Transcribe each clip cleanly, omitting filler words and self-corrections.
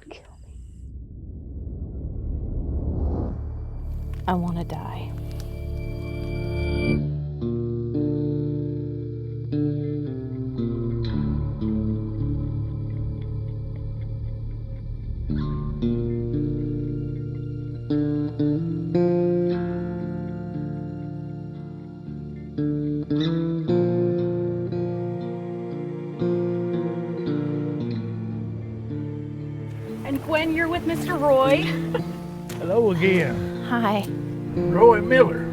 Kill me. I want to die. And Gwen, you're with Mr. Roy. Hello again. Hi. Roy Miller.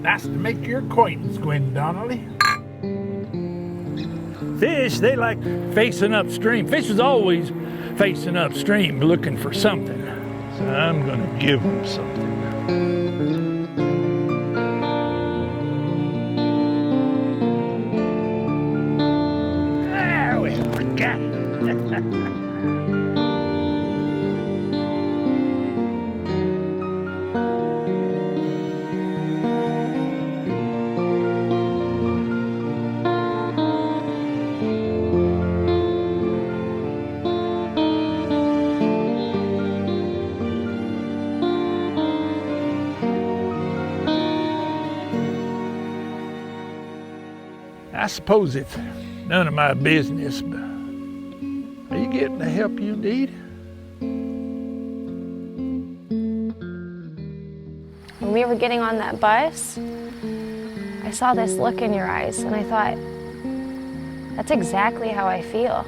Nice to make your acquaintance, Gwen Donnelly. Fish, they like facing upstream. Fish is always facing upstream looking for something. So I'm gonna give them something. There we got it. I suppose it's none of my business, but are you getting the help you need? When we were getting on that bus, I saw this look in your eyes, and I thought, that's exactly how I feel.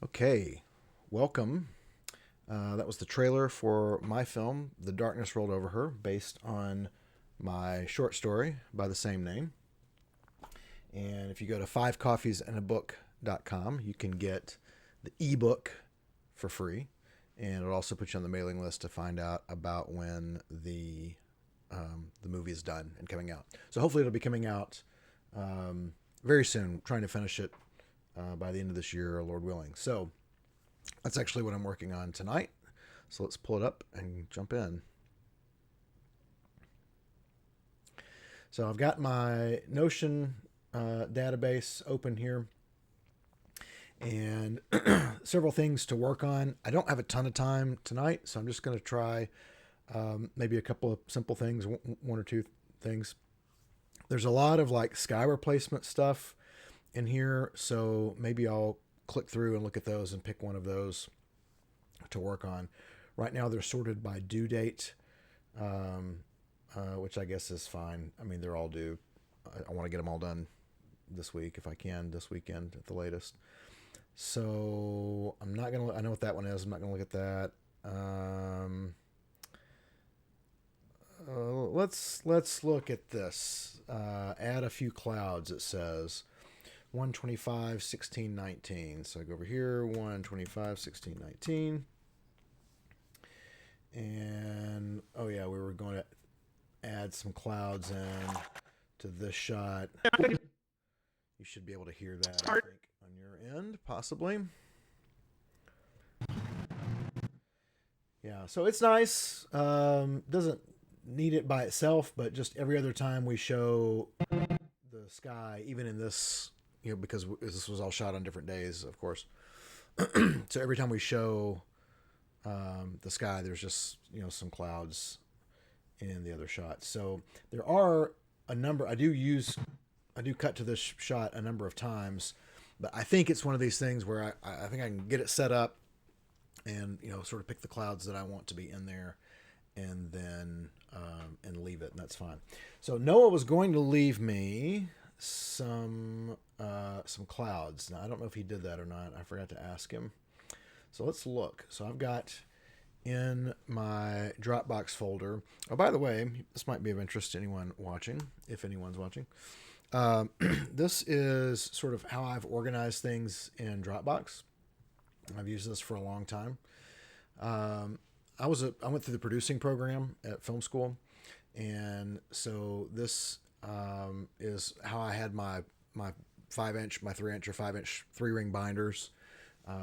Okay, welcome. That was the trailer for my film, The Darkness Rolled Over Her, based on my short story by the same name. And if you go to fivecoffeesandabook.com, you can get the ebook for free. And it'll also put you on the mailing list to find out about when the movie is done and coming out. So hopefully it'll be coming out very soon. Trying to finish it by the end of this year, Lord willing. So that's actually what I'm working on tonight. So let's pull it up and jump in. So I've got my Notion database open here and several things to work on. I don't have a ton of time tonight, so I'm just going to try maybe a couple of simple things, one or two things. There's a lot of like sky replacement stuff in here, so maybe I'll click through and look at those and pick one of those to work on. Right now they're sorted by due date, which I guess is fine. I mean, they're all due. I want to get them all done this week if I can, this weekend at the latest. So I'm not gonna. I know what that one is. I'm not gonna look at that. Let's look at this. Add a few clouds. It says 125, 16, 19. So I go over here, 125, 16, 19. And, oh yeah, we were going to add some clouds in to this shot. You should be able to hear that, I think, on your end, possibly. Yeah, so it's nice. Doesn't need it by itself, but just every other time we show the sky, even in this, because this was all shot on different days, of course. So every time we show the sky, there's just some clouds in the other shot. So there are a number. I do cut to this shot a number of times, but I think it's one of these things where I think I can get it set up and sort of pick the clouds that I want to be in there, and then and leave it, and that's fine. So Noah was going to leave me some clouds. Now I don't know if he did that or not. I forgot to ask him. So let's look. So I've got in my Dropbox folder. Oh, by the way, this might be of interest to anyone watching, if anyone's watching. This is sort of how I've organized things in Dropbox. I've used this for a long time. I went through the producing program at film school, and so this is how I had my 5-inch, my 3-inch or 5-inch 3-ring binders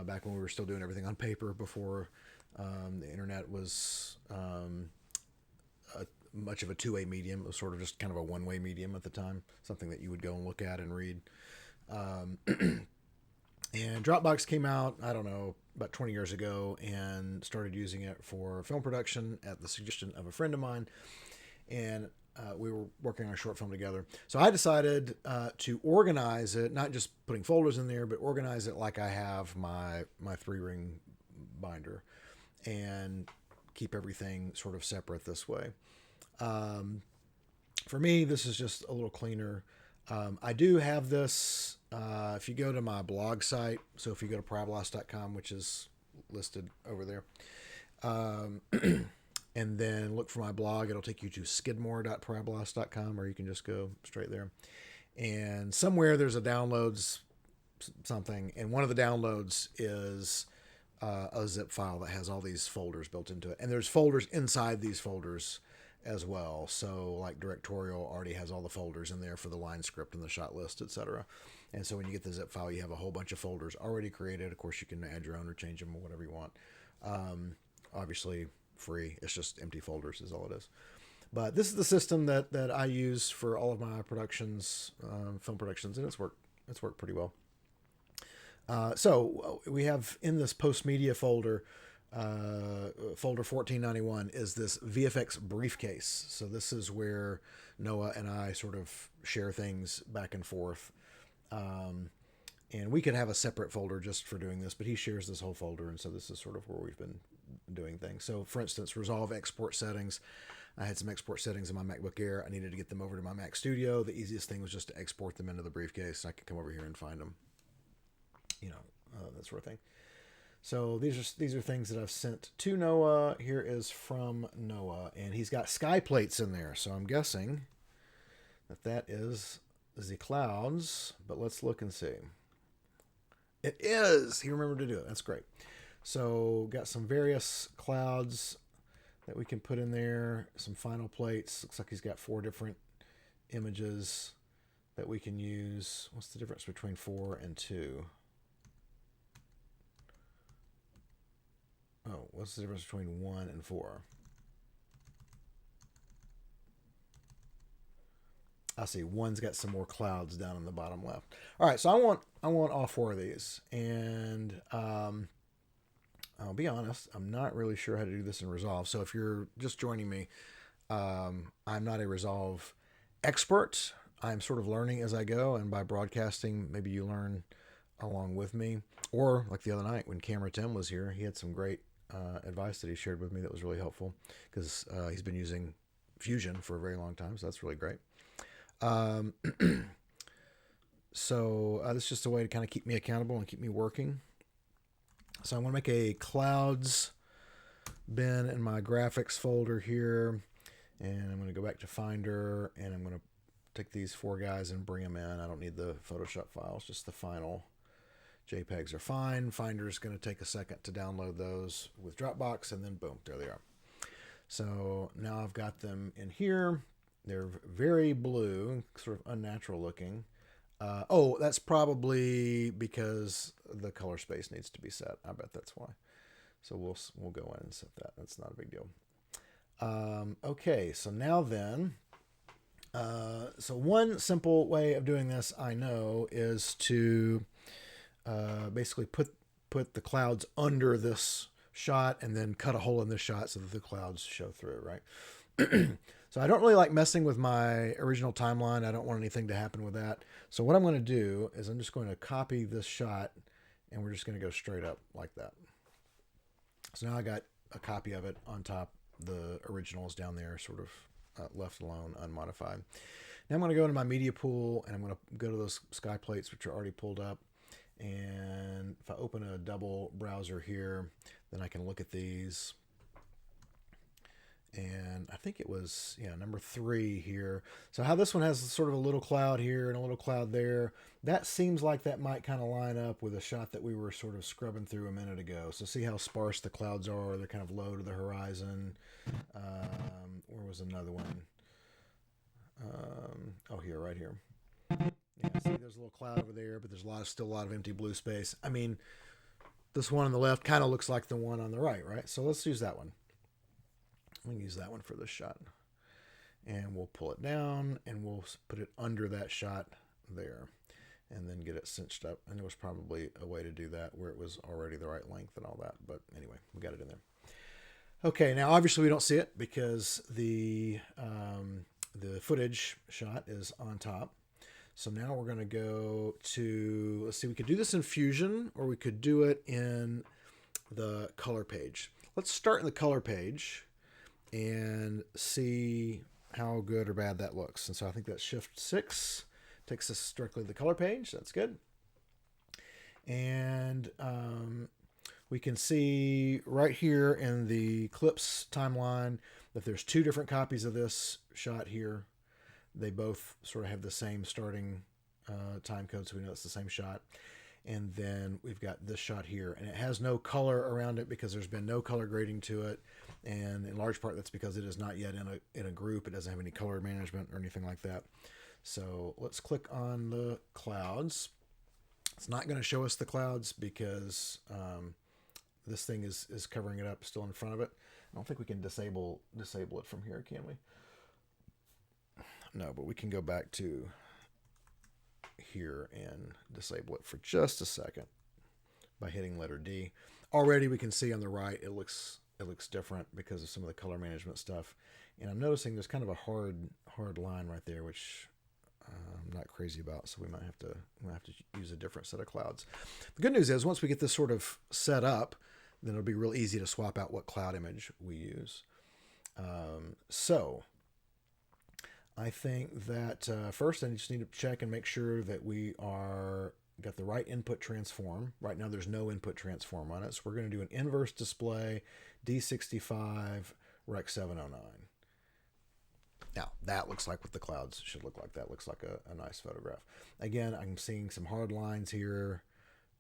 back when we were still doing everything on paper before the internet was much of a two-way medium. It was sort of just kind of a one-way medium at the time, something that you would go and look at and read. And Dropbox came out, I don't know, about 20 years ago, and started using it for film production at the suggestion of a friend of mine. And we were working on a short film together. So I decided to organize it, not just putting folders in there, but organize it like I have my 3-ring binder, and keep everything sort of separate this way. For me, this is just a little cleaner. I do have this, if you go to my blog site, so if you go to parabolas.com, which is listed over there, and then look for my blog, it'll take you to skidmore.parabolas.com, or you can just go straight there. And somewhere there's a downloads something, and one of the downloads is a zip file that has all these folders built into it. And there's folders inside these folders as well. So like directorial already has all the folders in there for the line script and the shot list, etc. And so when you get the zip file, you have a whole bunch of folders already created. Of course, you can add your own or change them or whatever you want. Obviously free. It's just empty folders is all it is. But this is the system that I use for all of my productions, film productions, and it's worked pretty well. So we have in this post media folder, folder 1491 is this VFX briefcase. So this is where Noah and I sort of share things back and forth. And we could have a separate folder just for doing this, but he shares this whole folder. And so this is sort of where we've been doing things. So for instance, Resolve export settings. I had some export settings in my MacBook Air. I needed to get them over to my Mac Studio. The easiest thing was just to export them into the briefcase. I could come over here and find them, that sort of thing. So these are things that I've sent to Noah. Here is from Noah, and he's got sky plates in there. So I'm guessing that is the clouds, but let's look and see. It is. He remembered to do it. That's great. So got some various clouds that we can put in there. Some final plates. Looks like he's got 4 different images that we can use. What's the difference between 4 and 2? Oh, what's the difference between 1 and 4? I see 1's got some more clouds down in the bottom left. All right, so I want all 4 of these, and I'll be honest, I'm not really sure how to do this in Resolve. So if you're just joining me, I'm not a Resolve expert. I'm sort of learning as I go, and by broadcasting, maybe you learn along with me. Or like the other night when Camera Tim was here, he had some great advice that he shared with me that was really helpful, because he's been using Fusion for a very long time, so that's really great. So this is just a way to kind of keep me accountable and keep me working. So I'm going to make a clouds bin in my graphics folder here, and I'm going to go back to Finder, and I'm going to take these 4 guys and bring them in. I don't need the Photoshop files, just the final JPEGs are fine. Finder's going to take a second to download those with Dropbox, and then boom, there they are. So now I've got them in here. They're very blue, sort of unnatural looking. Oh, that's probably because the color space needs to be set. I bet that's why. So we'll go in and set that. That's not a big deal. Okay, so now then, so one simple way of doing this, I know, is to basically put the clouds under this shot and then cut a hole in this shot so that the clouds show through, right? So I don't really like messing with my original timeline. I don't want anything to happen with that. So what I'm going to do is I'm just going to copy this shot, and we're just going to go straight up like that. So now I got a copy of it on top. The original is down there, sort of left alone, unmodified. Now I'm going to go into my media pool, and I'm going to go to those sky plates, which are already pulled up. And if I open a double browser here, then I can look at these. And I think it was, yeah, number 3 here. So how this one has sort of a little cloud here and a little cloud there, that seems like that might kind of line up with a shot that we were sort of scrubbing through a minute ago. So see how sparse the clouds are. They're kind of low to the horizon. Where was another one? Oh, here, right here. Yeah, see, there's a little cloud over there, but there's still a lot of empty blue space. I mean, this one on the left kind of looks like the one on the right, right? So let's use that one. We can use that one for this shot. And we'll pull it down, and we'll put it under that shot there, and then get it cinched up. And there was probably a way to do that where it was already the right length and all that. But anyway, we got it in there. Okay, now obviously we don't see it because the footage shot is on top. So now we're going to go to, let's see, we could do this in Fusion, or we could do it in the color page. Let's start in the color page and see how good or bad that looks. And so I think that's Shift 6 takes us directly to the color page. That's good. And we can see right here in the clips timeline that there's 2 different copies of this shot here. They both sort of have the same starting time code, so we know it's the same shot. And then we've got this shot here, and it has no color around it because there's been no color grading to it. And in large part, that's because it is not yet in a group. It doesn't have any color management or anything like that. So let's click on the clouds. It's not going to show us the clouds because this thing is covering it up still in front of it. I don't think we can disable it from here, can we? No, but we can go back to here and disable it for just a second by hitting letter D. Already we can see on the right it looks different because of some of the color management stuff. And I'm noticing there's kind of a hard line right there, which I'm not crazy about, so we might have to use a different set of clouds. The good news is once we get this sort of set up, then it'll be real easy to swap out what cloud image we use. So I think that first I just need to check and make sure that we got the right input transform. Right now there's no input transform on it, so we're going to do an inverse display D65 Rec 709. Now that looks like what the clouds should look like. That looks like a nice photograph. Again, I'm seeing some hard lines here,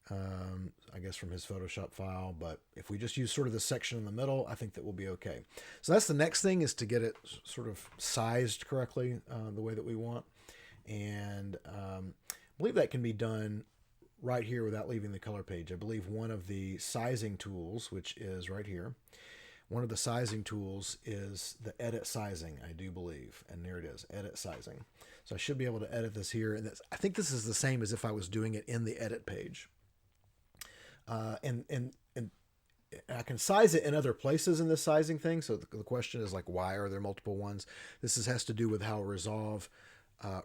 I guess from his Photoshop file, but if we just use sort of the section in the middle, I think that we'll be okay. So that's the next thing, is to get it sort of sized correctly the way that we want. And I believe that can be done right here without leaving the color page. I believe one of the sizing tools, which is right here, one of the sizing tools is the edit sizing, I do believe. And there it is, edit sizing. So I should be able to edit this here. And I think this is the same as if I was doing it in the edit page. And I can size it in other places in this sizing thing. So the question is like, why are there multiple ones? This has to do with how Resolve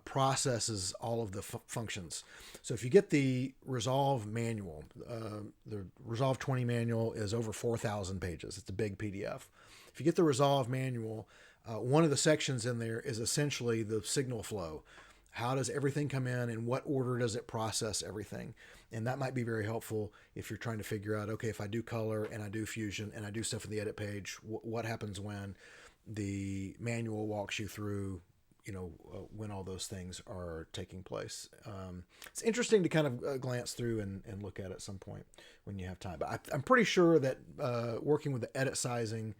processes all of the functions. So if you get the Resolve manual, the Resolve 20 manual is over 4,000 pages. It's a big PDF. If you get the Resolve manual, one of the sections in there is essentially the signal flow. How does everything come in what order does it process everything? And that might be very helpful if you're trying to figure out, okay, if I do color and I do fusion and I do stuff in the edit page, what happens when the manual walks you through, when all those things are taking place. It's interesting to kind of glance through and look at some point when you have time. But I'm pretty sure that working with the edit sizing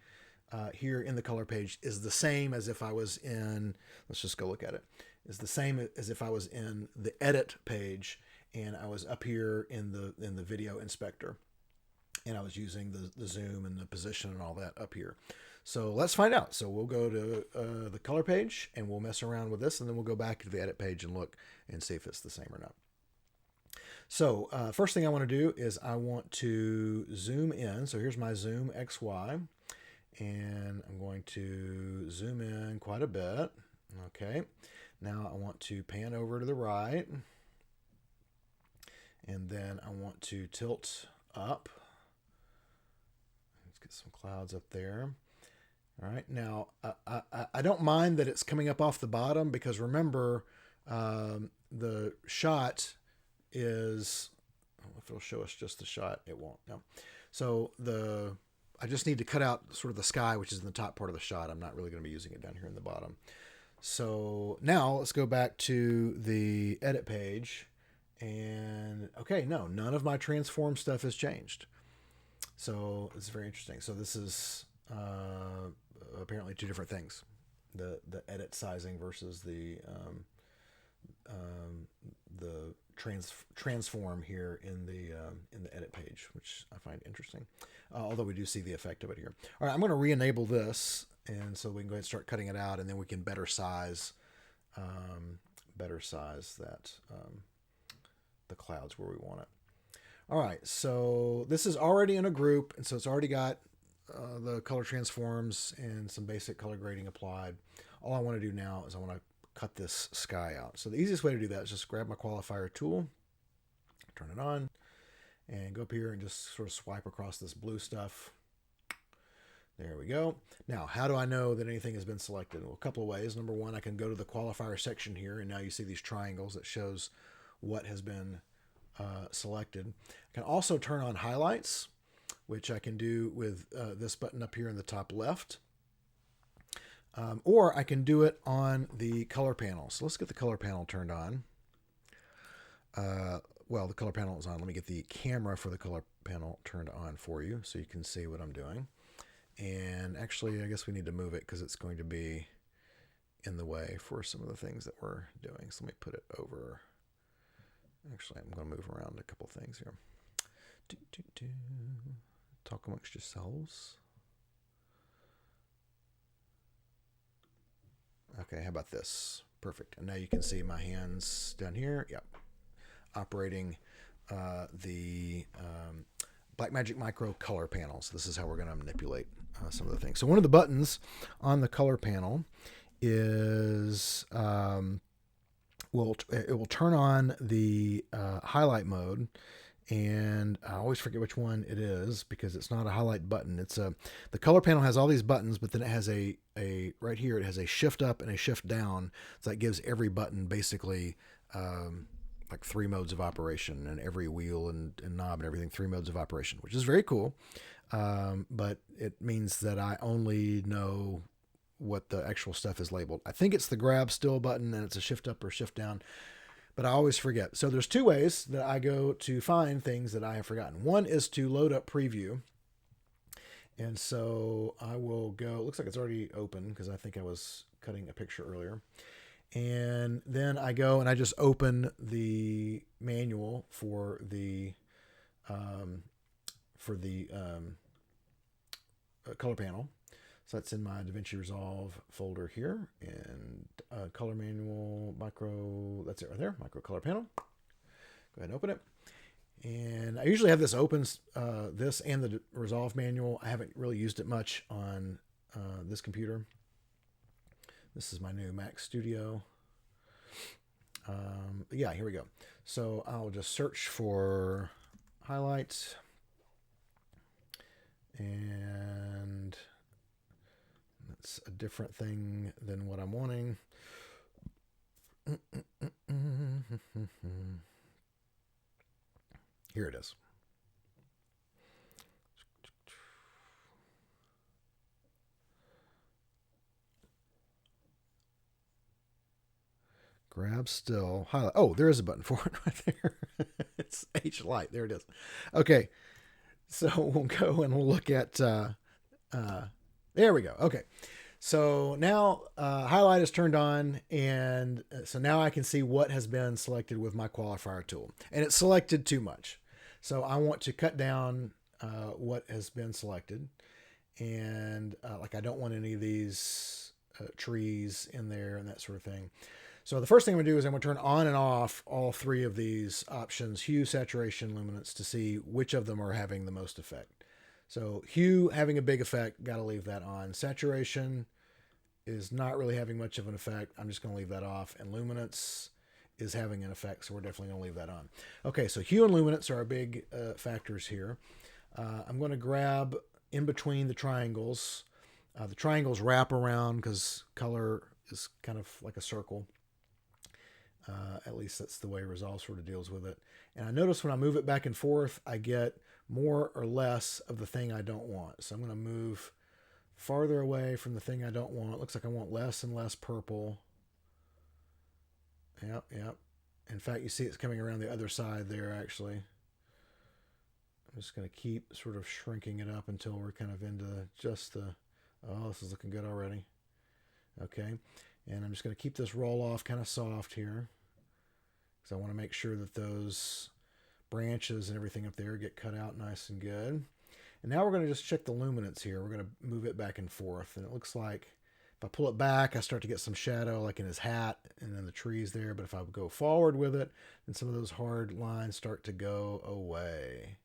here in the color page is the same as if I was in, let's just go look at it, is the same as if I was in the edit page and I was up here in the video inspector and I was using the zoom and the position and all that up here. So let's find out. So we'll go to the color page and we'll mess around with this, and then we'll go back to the edit page and look and see if it's the same or not. So first thing I want to do is I want to zoom in. So here's my zoom XY, and I'm going to zoom in quite a bit. Okay. Now I want to pan over to the right, and then I want to tilt up. Let's get some clouds up there. All right, now I don't mind that it's coming up off the bottom, because remember the shot is, if it'll show us just the shot. It won't. No. So I just need to cut out sort of the sky, which is in the top part of the shot. I'm not really going to be using it down here in the bottom. So now let's go back to the edit page. And okay, no, none of my transform stuff has changed. So it's very interesting. So this is apparently two different things: the edit sizing versus the transform here in the edit page, which I find interesting. Although we do see the effect of it here. All right, I'm going to re-enable this, and so we can go ahead and start cutting it out, and then we can better size that the clouds where we want it. All right, so this is already in a group, and so it's already got the color transforms and some basic color grading applied. All I want to do now is I want to cut this sky out. So the easiest way to do that is just grab my qualifier tool, turn it on, and go up here and just sort of swipe across this blue stuff. There we go. Now, how do I know that anything has been selected? Well, a couple of ways. Number one, I can go to the qualifier section here, and now you see these triangles that shows what has been selected. I can also turn on highlights, which I can do with this button up here in the top left. Or I can do it on the color panel. So let's get the color panel turned on. Well, the color panel is on. Let me get the camera for the color panel turned on for you so you can see what I'm doing. And actually, I guess we need to move it because it's going to be in the way for some of the things that we're doing. So let me put it over. Actually, I'm going to move around a couple things here. Talk amongst yourselves. Okay, how about this? Perfect. And now you can see my hands down here. Yep. Operating the Blackmagic Micro color panel. So this is how we're going to manipulate some of the things. So one of the buttons on the color panel is it will turn on the highlight mode, and I always forget which one it is because it's not a highlight button. It's the color panel has all these buttons, but then it has a right here it has a shift up and a shift down. So that gives every button basically like 3 modes of operation, and every wheel and knob and everything 3 modes of operation, which is very cool. But it means that I only know what the actual stuff is labeled. I think it's the grab still button and it's a shift up or shift down, but I always forget. So there's 2 ways that I go to find things that I have forgotten. One is to load up preview. And so I will go, it looks like it's already open because I think I was cutting a picture earlier. And then I go and I just open the manual for the color panel. So that's in my Davinci Resolve folder here, and color manual, micro, that's it right there, micro color panel. Go ahead and open it. And I usually have this open, this and the Resolve manual. I haven't really used it much on this computer. This is my new Mac Studio. Yeah, here we go. So I'll just search for highlights, and that's a different thing than what I'm wanting. Here it is. Grab still, highlight. Oh, there is a button for it right there. It's H light. There it is. Okay. So we'll go and we'll look at, there we go. Okay. So now highlight is turned on, and so now I can see what has been selected with my qualifier tool, and it's selected too much. So I want to cut down what has been selected, and like I don't want any of these trees in there and that sort of thing. So the first thing I'm going to do is I'm going to turn on and off all 3 of these options, hue, saturation, luminance, to see which of them are having the most effect. So hue having a big effect, got to leave that on. Saturation is not really having much of an effect. I'm just going to leave that off. And luminance is having an effect, so we're definitely going to leave that on. Okay, so hue and luminance are our big factors here. I'm going to grab in between the triangles. The triangles wrap around because color is kind of like a circle. At least that's the way Resolve sort of deals with it. And I notice when I move it back and forth, I get more or less of the thing I don't want. So I'm going to move farther away from the thing I don't want. It looks like I want less and less purple. Yep, yep. In fact, you see it's coming around the other side there, actually. I'm just going to keep sort of shrinking it up until we're kind of into just the... Oh, this is looking good already. Okay. And I'm just going to keep this roll off kind of soft here, because I want to make sure that those branches and everything up there get cut out nice and good. And now we're going to just check the luminance here. We're going to move it back and forth. And it looks like if I pull it back, I start to get some shadow like in his hat and then the trees there. But if I go forward with it, then some of those hard lines start to go away.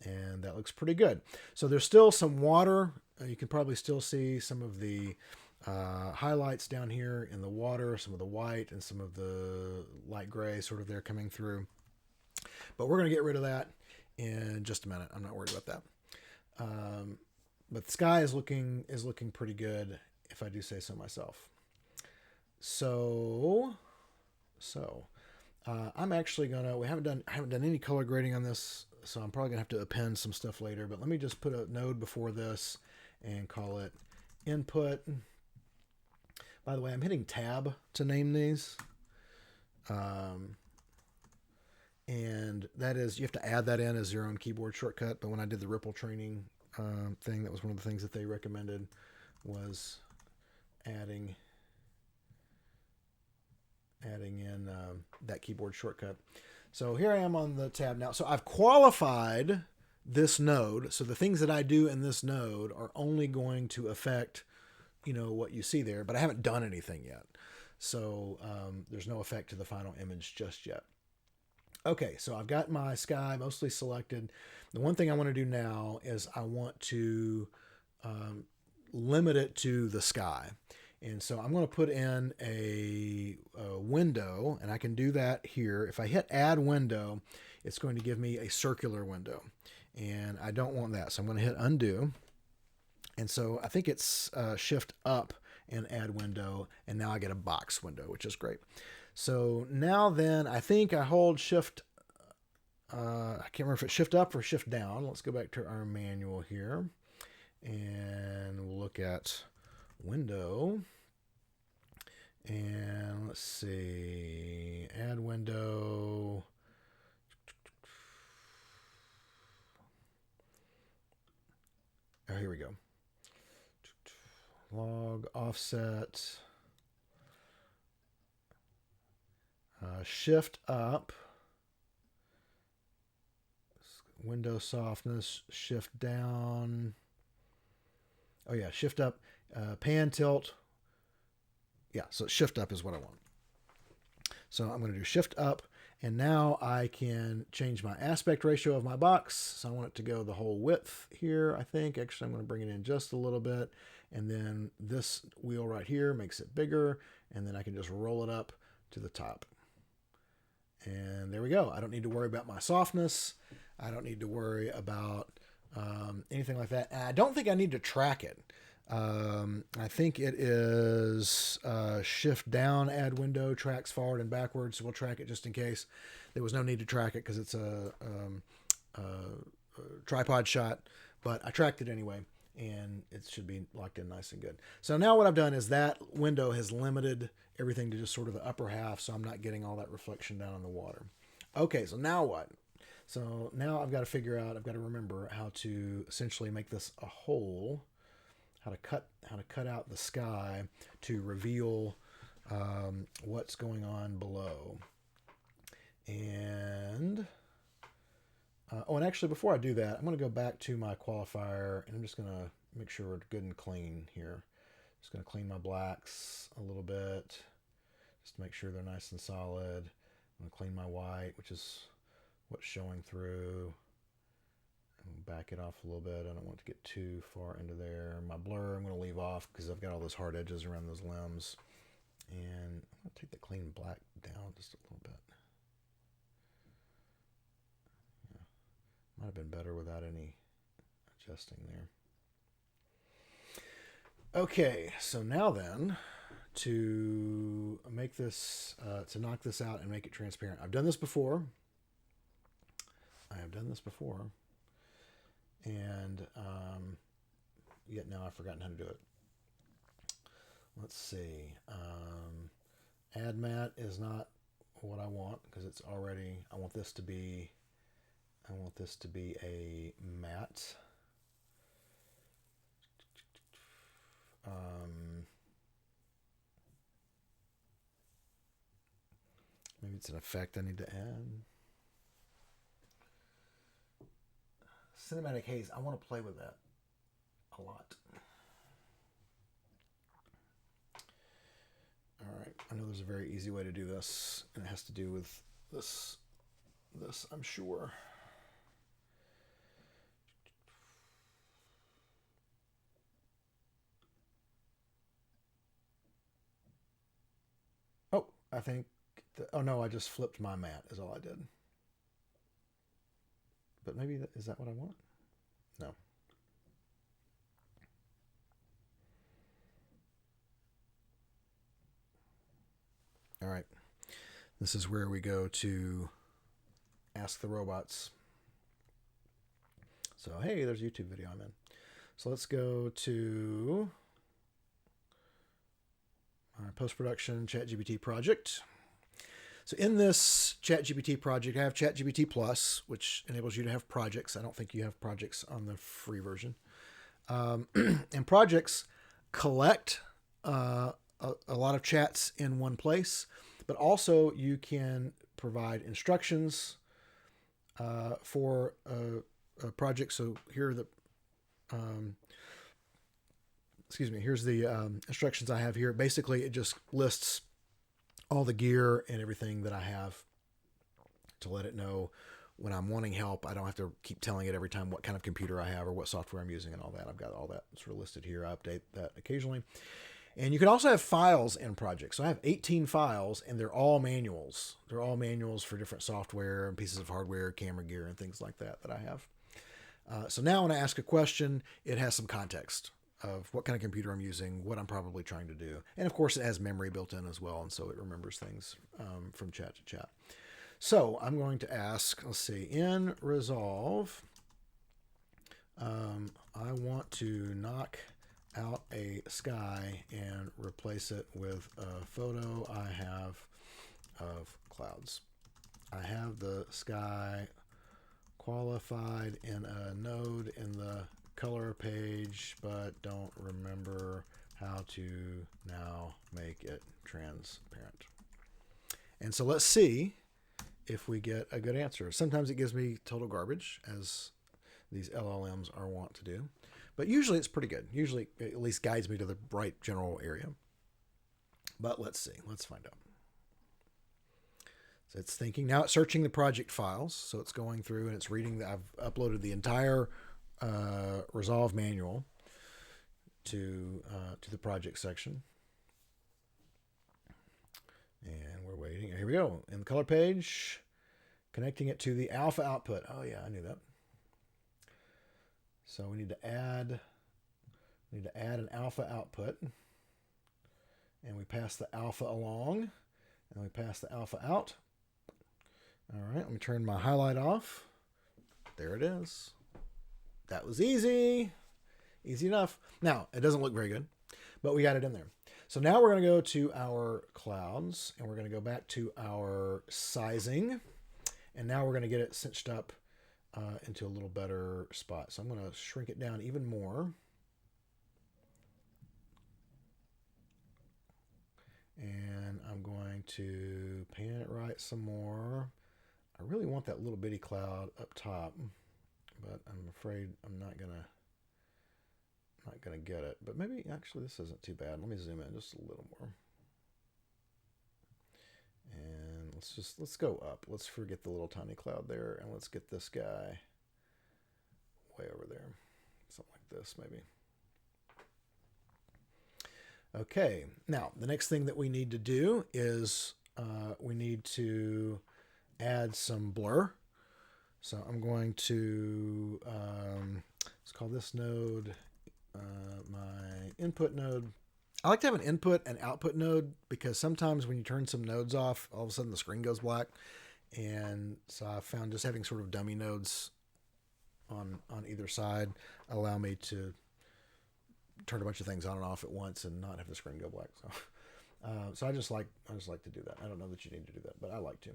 And that looks pretty good. So there's still some water. You can probably still see some of the highlights down here in the water, some of the white and some of the light gray sort of there coming through. But we're going to get rid of that in just a minute. I'm not worried about that. But the sky is looking pretty good, if I do say so myself. So I'm actually gonna. I haven't done any color grading on this, so I'm probably gonna have to append some stuff later. But let me just put a node before this and call it input. By the way, I'm hitting tab to name these. And that is, you have to add that in as your own keyboard shortcut. But when I did the Ripple training thing, that was one of the things that they recommended, was adding in that keyboard shortcut. So here I am on the tab now. So I've qualified this node. So the things that I do in this node are only going to affect, what you see there, but I haven't done anything yet. So there's no effect to the final image just yet. Okay, so I've got my sky mostly selected. The one thing I want to do now is I want to limit it to the sky. And so I'm going to put in a window, and I can do that here. If I hit add window, it's going to give me a circular window, and I don't want that. So I'm going to hit undo. And so I think it's shift up and add window, and now I get a box window, which is great. So now then, I think I hold shift, I can't remember if it's shift up or shift down. Let's go back to our manual here, and we'll look at window. And let's see, add window. Oh, here we go. Log offset. Shift up. Window softness. Shift down. Oh yeah, shift up. Pan tilt. Yeah, so shift up is what I want. So I'm going to do shift up, and now I can change my aspect ratio of my box. So I want it to go the whole width here, I think. Actually, I'm going to bring it in just a little bit, and then this wheel right here makes it bigger, and then I can just roll it up to the top. And there we go. I don't need to worry about my softness. I don't need to worry about anything like that. And I don't think I need to track it. I think it is shift down, add window, tracks forward and backwards. So we'll track it just in case. There was no need to track it because it's a tripod shot, but I tracked it anyway, and it should be locked in nice and good. So now what I've done is that window has limited everything to just sort of the upper half, so I'm not getting all that reflection down in the water. Okay, so now what? So now I've got to remember how to essentially make this a hole. How to cut out the sky to reveal what's going on below. And and actually before I do that, I'm going to go back to my qualifier, and I'm just going to make sure we're good and clean here. Just going to clean my blacks a little bit, just to make sure they're nice and solid. I'm going to clean my white, which is what's showing through. Back it off a little bit. I don't want to get too far into there. My blur I'm going to leave off because I've got all those hard edges around those limbs. And I'm going to take the clean black down just a little bit. Yeah. Might have been better without any adjusting there. Okay, so now then, to make this, to knock this out and make it transparent. I've done this before. And yet now I've forgotten how to do it. Let's see. Add matte is not what I want because it's already, I want this to be a matte. Maybe it's an effect I need to add. Cinematic haze, I want to play with that a lot. All right, I know there's a very easy way to do this, and it has to do with this, I'm sure. Oh, I think, oh no, I just flipped my mat is all I did. But maybe, is that what I want? No. All right. This is where we go to ask the robots. So, hey, there's a YouTube video I'm in. So let's go to our post-production ChatGPT project. So in this ChatGPT project, I have ChatGPT Plus, which enables you to have projects. I don't think you have projects on the free version. And projects collect a lot of chats in one place, but also you can provide instructions for a project. So here are the, here's the instructions I have here. Basically, it just lists all the gear and everything that I have to let it know when I'm wanting help. I don't have to keep telling it every time what kind of computer I have or what software I'm using and all that. I've got all that sort of listed here. I update that occasionally. And you can also have files in projects. So I have 18 files and they're all manuals. They're all manuals for different software and pieces of hardware, camera gear, and things like that I have. So now when I ask a question, it has some context of what kind of computer I'm using, what I'm probably trying to do. And of course it has memory built in as well. And so it remembers things from chat to chat. So I'm going to ask, let's see, in Resolve, I want to knock out a sky and replace it with a photo I have of clouds. I have the sky qualified in a node in the color page, but don't remember how to now make it transparent. And so let's see if we get a good answer. Sometimes it gives me total garbage, as these LLMs are wont to do, but usually it's pretty good. Usually it at least guides me to the right general area. But let's see, let's find out. So it's thinking, now it's searching the project files. So it's going through and it's reading, I've uploaded the entire Resolve manual to the project section. And we're waiting. Here we go. In the color page, connecting it to the alpha output. Oh yeah, I knew that. So we need to add an alpha output. And we pass the alpha along. And we pass the alpha out. All right, let me turn my highlight off. There it is. That was easy. Easy enough. Now, it doesn't look very good, but we got it in there. So now we're going to go to our clouds, and we're going to go back to our sizing. And now we're going to get it cinched up into a little better spot. So I'm going to shrink it down even more. And I'm going to pan it right some more. I really want that little bitty cloud up top, but I'm afraid I'm not gonna get it. But maybe actually this isn't too bad. Let me zoom in just a little more. And let's go up. Let's forget the little tiny cloud there, and let's get this guy way over there. Something like this, maybe. Okay, now the next thing that we need to do is we need to add some blur. So I'm going to, let's call this node my input node. I like to have an input and output node because sometimes when you turn some nodes off, all of a sudden the screen goes black. And so I found just having sort of dummy nodes on either side allow me to turn a bunch of things on and off at once and not have the screen go black. So I just like to do that. I don't know that you need to do that, but I like to.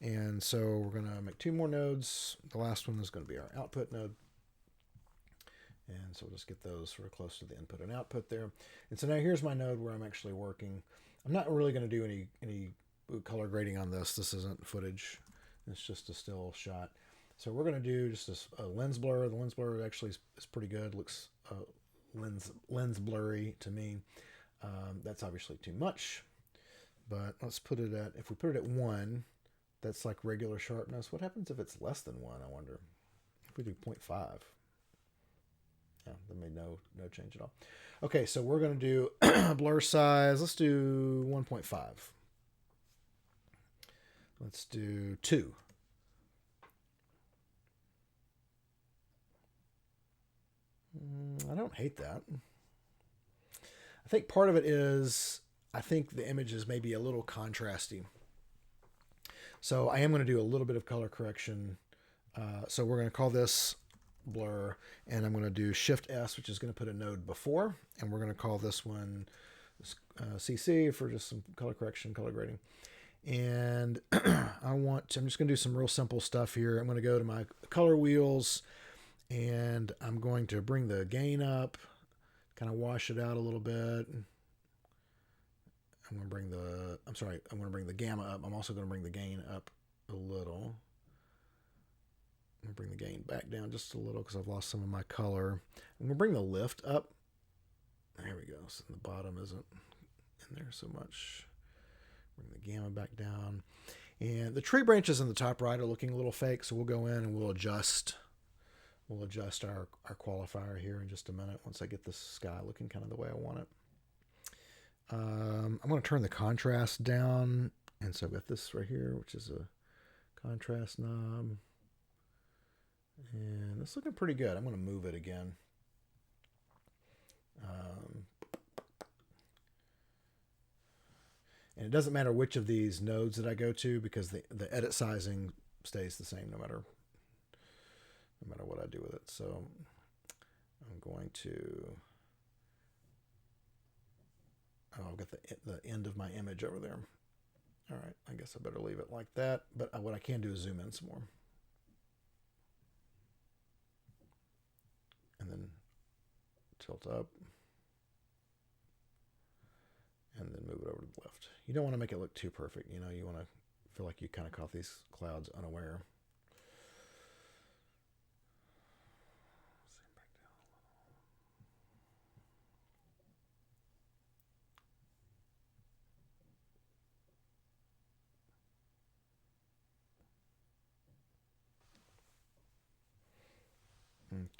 And so we're gonna make 2 more nodes. The last one is going to be our output node. And so we'll just get those sort of close to the input and output there. And so now here's my node where I'm actually working. I'm not really going to do any color grading on this. This isn't footage. It's just a still shot. So we're going to do just a lens blur. The lens blur actually is pretty good. Looks lens blurry to me. That's obviously too much. But let's put it at, if we put it at 1, that's like regular sharpness. What happens if it's less than 1, I wonder? If we do 0.5. Yeah, that made no change at all. Okay, so we're going to do blur size. Let's do 1.5. Let's do 2. I don't hate that. I think part of it is I think the image is maybe a little contrasty. So I am going to do a little bit of color correction. So we're going to call this blur, and I'm going to do Shift S, which is going to put a node before, and we're going to call this one CC for just some color correction, color grading. And I'm just going to do some real simple stuff here. I'm going to go to my color wheels, and I'm going to bring the gain up, kind of wash it out a little bit. I'm going to bring the gamma up. I'm also going to bring the gain up a little. I'm going to bring the gain back down just a little because I've lost some of my color. I'm going to bring the lift up. There we go. So the bottom isn't in there so much. Bring the gamma back down. And the tree branches in the top right are looking a little fake, so we'll go in and we'll adjust our qualifier here in just a minute once I get the sky looking kind of the way I want it. I'm going to turn the contrast down. And so I've got this right here, which is a contrast knob. And it's looking pretty good. I'm going to move it again. And it doesn't matter which of these nodes that I go to because the edit sizing stays the same no matter what I do with it. So I'm going to... Oh, I've got the end of my image over there. All right, I guess I better leave it like that. But what I can do is zoom in some more. And then tilt up. And then move it over to the left. You don't want to make it look too perfect. You know, you want to feel like you kind of caught these clouds unaware.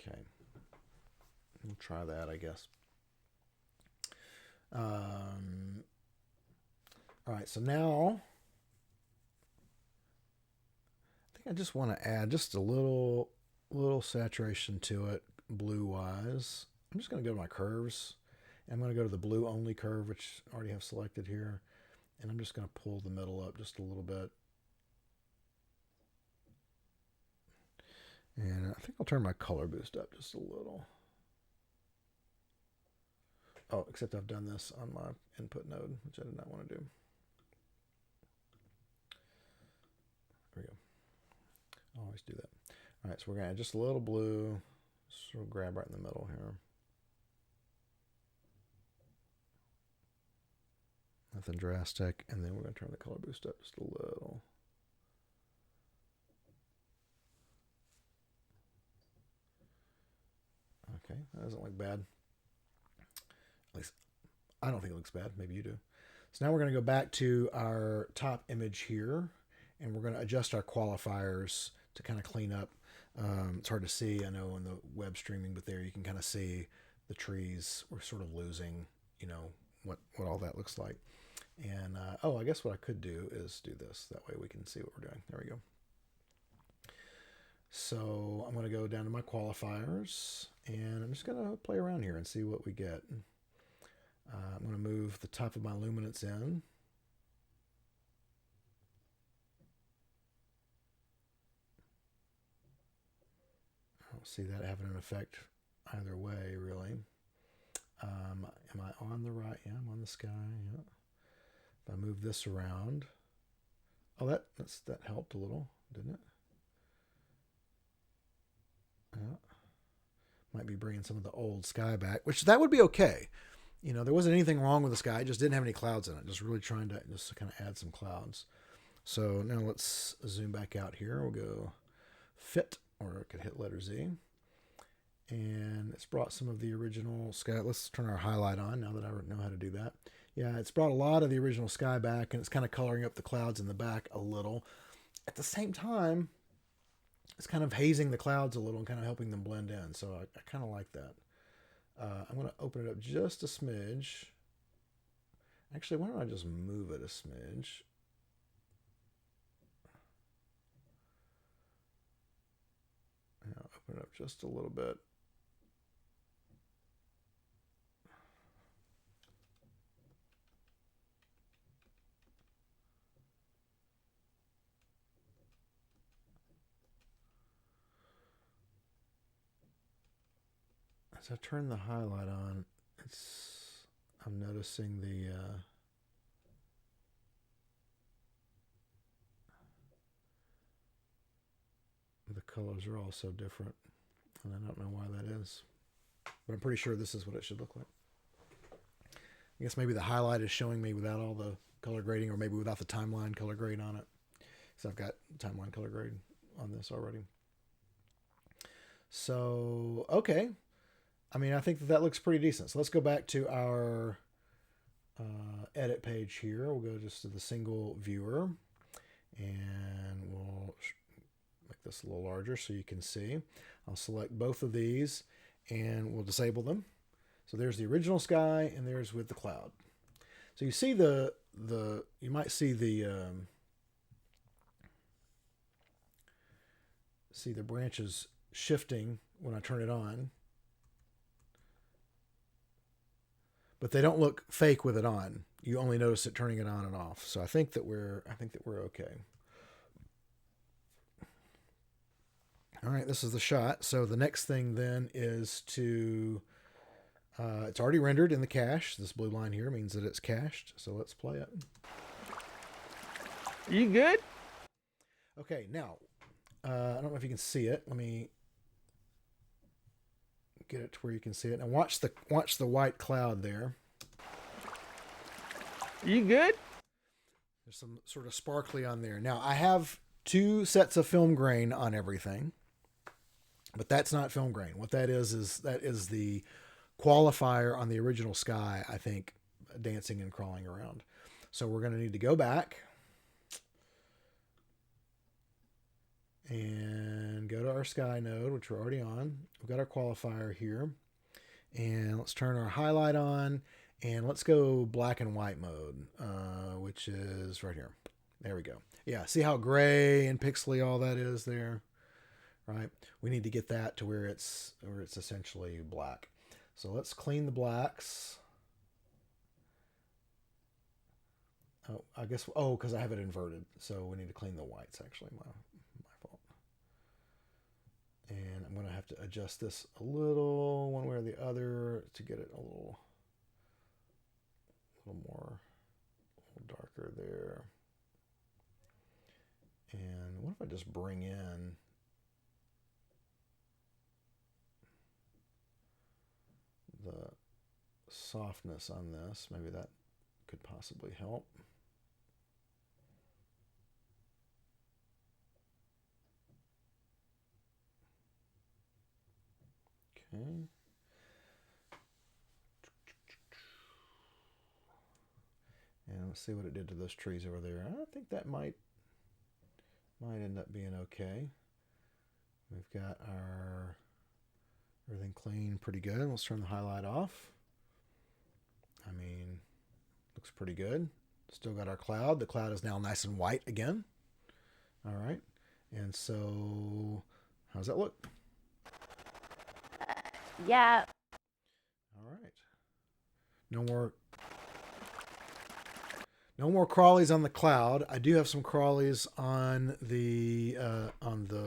Okay. We'll try that, I guess. All right, so now I think I just want to add just a little saturation to it blue-wise. I'm just going to go to my curves. I'm going to go to the blue only curve, which I already have selected here. And I'm just going to pull the middle up just a little bit. And I think I'll turn my color boost up just a little. Oh, except I've done this on my input node, which I did not want to do. There we go. I always do that. All right, so we're going to add just a little blue. So we'll grab right in the middle here. Nothing drastic. And then we're going to turn the color boost up just a little. Okay, that doesn't look bad. At least I don't think it looks bad. Maybe you do. So now we're going to go back to our top image here, and we're going to adjust our qualifiers to kind of clean up. It's hard to see, I know, in the web streaming, but there you can kind of see the trees. We're sort of losing, you know, what all that looks like. And, I guess what I could do is do this. That way we can see what we're doing. There we go. So I'm going to go down to my qualifiers, and I'm just going to play around here and see what we get. I'm going to move the top of my luminance in. I don't see that having an effect either way, really. Am I on the right? Yeah, I'm on the sky. Yeah. If I move this around, oh, that helped a little, didn't it? Yeah. Might be bringing some of the old sky back, which that would be okay. You know, there wasn't anything wrong with the sky. It just didn't have any clouds in it. Just really trying to just kind of add some clouds. So now let's zoom back out here. We'll go fit, or I could hit letter Z. And it's brought some of the original sky. Let's turn our highlight on now that I know how to do that. Yeah, it's brought a lot of the original sky back, and it's kind of coloring up the clouds in the back a little. At the same time, it's kind of hazing the clouds a little and kind of helping them blend in. So I kind of like that. I'm going to open it up just a smidge. Actually, why don't I just move it a smidge? Now open it up just a little bit. As I turn the highlight on, I'm noticing the colors are all so different, and I don't know why that is, but I'm pretty sure this is what it should look like. I guess maybe the highlight is showing me without all the color grading, or maybe without the timeline color grade on it. So I've got timeline color grade on this already. So, okay. I mean, I think that looks pretty decent. So let's go back to our edit page here. We'll go just to the single viewer, and we'll make this a little larger so you can see. I'll select both of these, and we'll disable them. So there's the original sky, and there's with the cloud. So you see you might see the branches shifting when I turn it on, but they don't look fake with it on. You only notice it turning it on and off. So I think that we're okay. All right, this is the shot. So the next thing then is to it's already rendered in the cache. This blue line here means that it's cached. So let's play it. You good? Okay, now I don't know if you can see it. Let me get it to where you can see it. And watch the white cloud there. You good? There's some sort of sparkly on there. Now I have 2 sets of film grain on everything, but that's not film grain. What that is the qualifier on the original sky, I think, dancing and crawling around. So we're going to need to go back and go to our sky node, which we're already on. We've got our qualifier here, and let's turn our highlight on, and let's go black and white mode, which is right here. There we go. Yeah, see how gray and pixely all that is there, right? We need to get that to where it's essentially black. So let's clean the blacks. Oh, I guess, because I have it inverted. So we need to clean the whites, actually, my fault. And I'm going to have to adjust this a little, one way or the other, to get it a little darker there. And what if I just bring in the softness on this? Maybe that could possibly help. Okay. And let's see what it did to those trees over there. I think that might end up being okay. We've got our everything clean pretty good. Let's turn the highlight off. I mean, looks pretty good. Still got our cloud. The cloud is now nice and white again. All right. And so, how's that look? Yeah. All right. No more. No more crawlies on the cloud. I do have some crawlies on the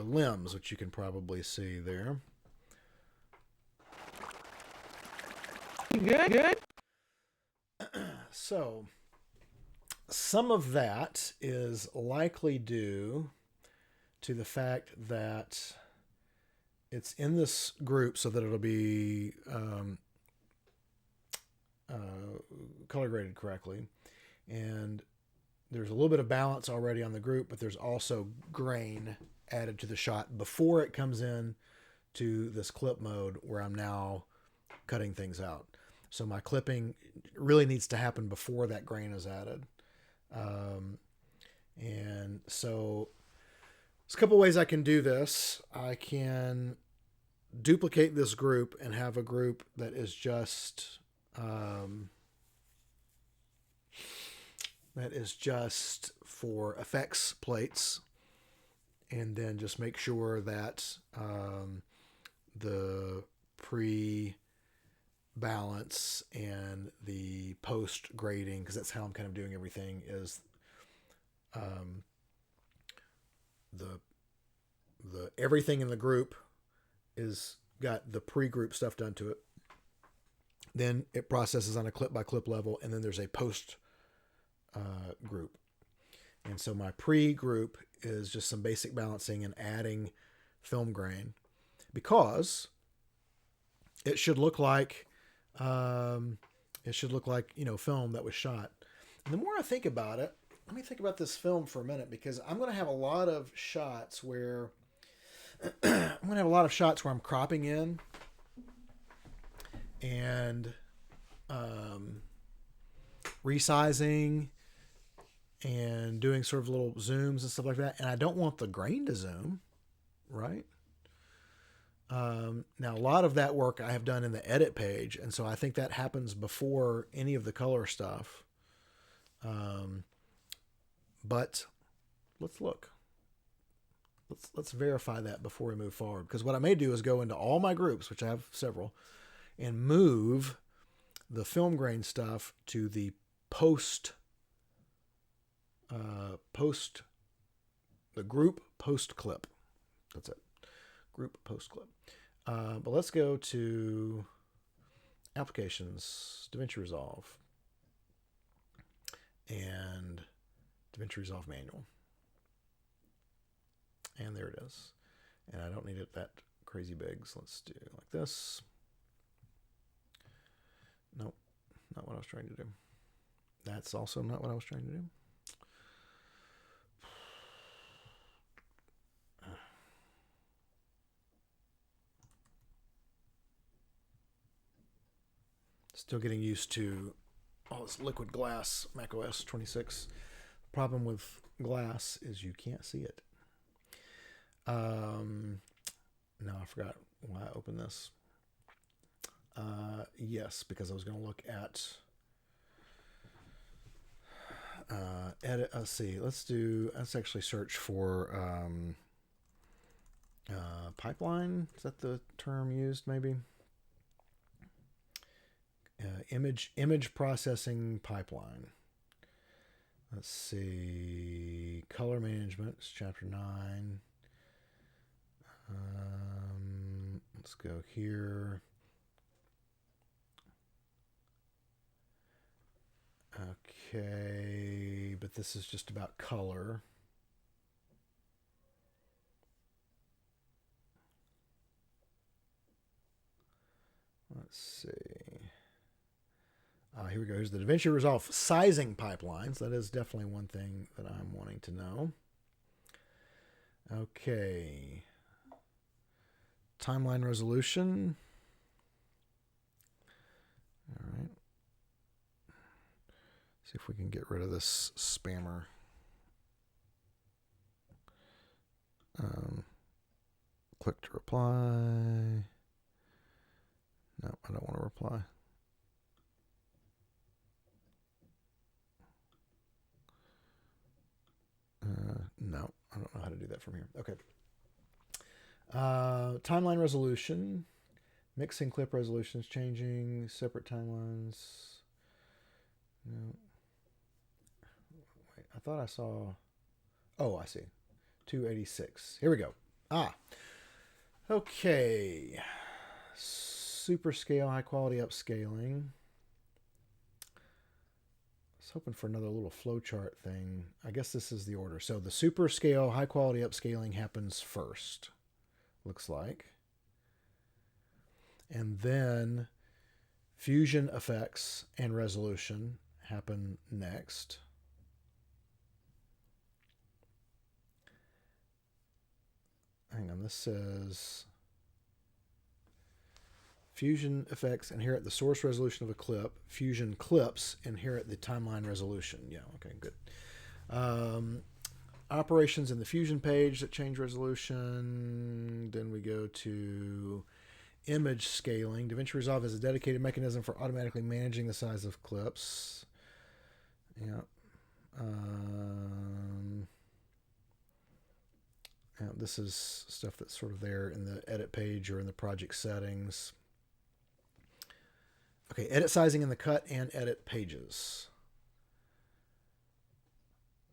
limbs, which you can probably see there. Good. So, some of that is likely due to the fact that it's in this group so that it'll be color graded correctly. And there's a little bit of balance already on the group, but there's also grain added to the shot before it comes in to this clip mode where I'm now cutting things out. So my clipping really needs to happen before that grain is added. And so there's a couple ways I can do this. I can duplicate this group and have a group that is just for effects plates, and then just make sure that the pre-balance and the post grading, because that's how I'm kind of doing everything, is the everything in the group is got the pre-group stuff done to it. Then it processes on a clip by clip level, and then there's a post group. And so my pre-group is just some basic balancing and adding film grain, because it should look like film that was shot. And the more I think about it, let me think about this film for a minute, because I'm going to have a lot of shots where I'm cropping in and resizing and doing sort of little zooms and stuff like that. And I don't want the grain to zoom, right? Now, a lot of that work I have done in the edit page, and so I think that happens before any of the color stuff. But let's look. Let's verify that before we move forward. Because what I may do is go into all my groups, which I have several, and move the film grain stuff to the the group post clip. That's it. Group post clip. But let's go to Applications, Davinci Resolve, and Davinci Resolve Manual. And there it is. And I don't need it that crazy big, so let's do like this. Nope, not what I was trying to do. That's also not what I was trying to do. Still getting used to all this liquid glass, macOS 26. Problem with glass is you can't see it. No, I forgot why I opened this. Yes, because I was going to look at edit. Let's see. Let's actually search for pipeline. Is that the term used? Maybe. Image processing pipeline. Let's see. Color management. It's chapter 9. Let's go here. Okay, but this is just about color. Let's see. Here we go. Here's the Davinci Resolve sizing pipelines. That is definitely one thing that I'm wanting to know. Okay. Timeline resolution. All right. See if we can get rid of this spammer. Click to reply. No, I don't want to reply. No, I don't know how to do that from here. Okay. Timeline resolution. Mixing clip resolutions changing. Separate timelines. No. Wait, I thought I saw. Oh, I see. 286. Here we go. Okay. Super scale, high quality upscaling. I was hoping for another little flowchart thing. I guess this is the order. So the super scale, high quality upscaling happens first, looks like. And then fusion effects and resolution happen next. Hang on, this says fusion effects inherit the source resolution of a clip. Fusion clips inherit the timeline resolution. Yeah, okay, good. Operations in the fusion page that change resolution. Then we go to image scaling. Davinci Resolve is a dedicated mechanism for automatically managing the size of clips. Yeah. This is stuff that's sort of there in the edit page or in the project settings. Okay, edit sizing in the cut and edit pages.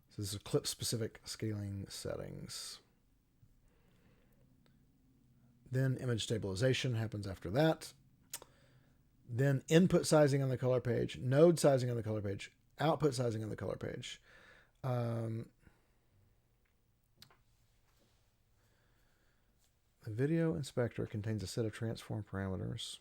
So this is clip specific scaling settings. Then image stabilization happens after that. Then input sizing on the color page, node sizing on the color page, output sizing on the color page. The video inspector contains a set of transform parameters.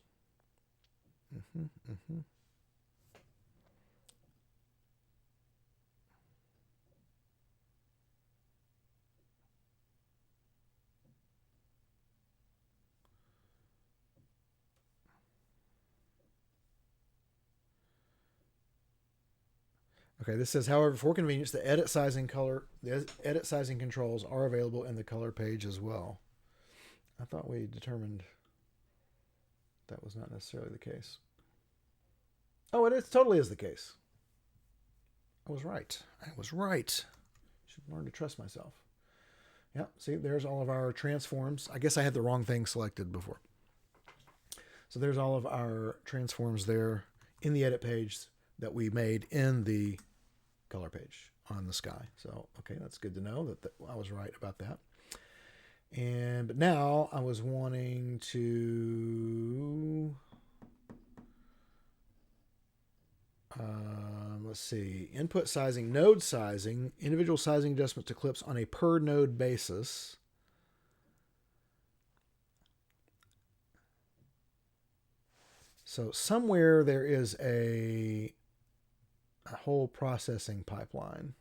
Okay, this says, however, for convenience, the edit sizing controls are available in the color page as well. I thought we determined that was not necessarily the case. Oh, it is, totally is the case. I was right. Should learn to trust myself. Yeah, see, there's all of our transforms. I guess I had the wrong thing selected before. So there's all of our transforms there in the edit page that we made in the color page on the sky. So, okay, that's good to know that I was right about that. But now I was wanting to, let's see, input sizing, node sizing, individual sizing adjustments to clips on a per node basis. So somewhere there is a whole processing pipeline.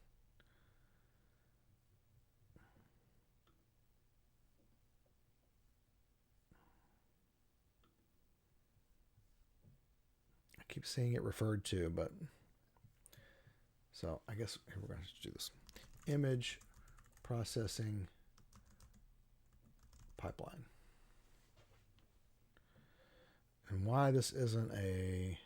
I keep seeing it referred to, but so I guess here we're going to do this. Image processing pipeline. And why this isn't a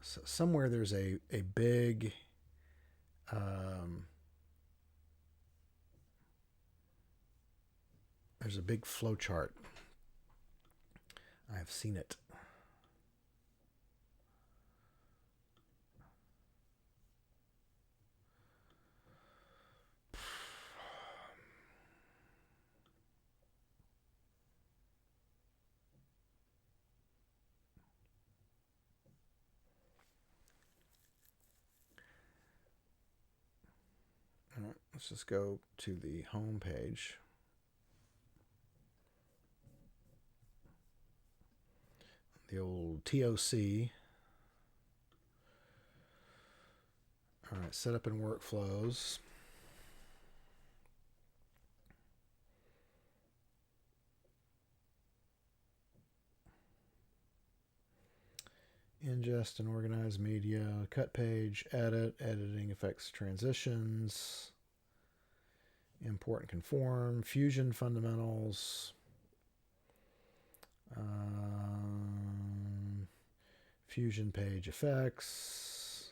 so somewhere there's a big there's a big flow chart. I have seen it. All right, let's just go to the home page. The old TOC. All right, setup and workflows. Ingest and organize media, cut page, edit, editing effects transitions, import and conform, fusion fundamentals, fusion page effects,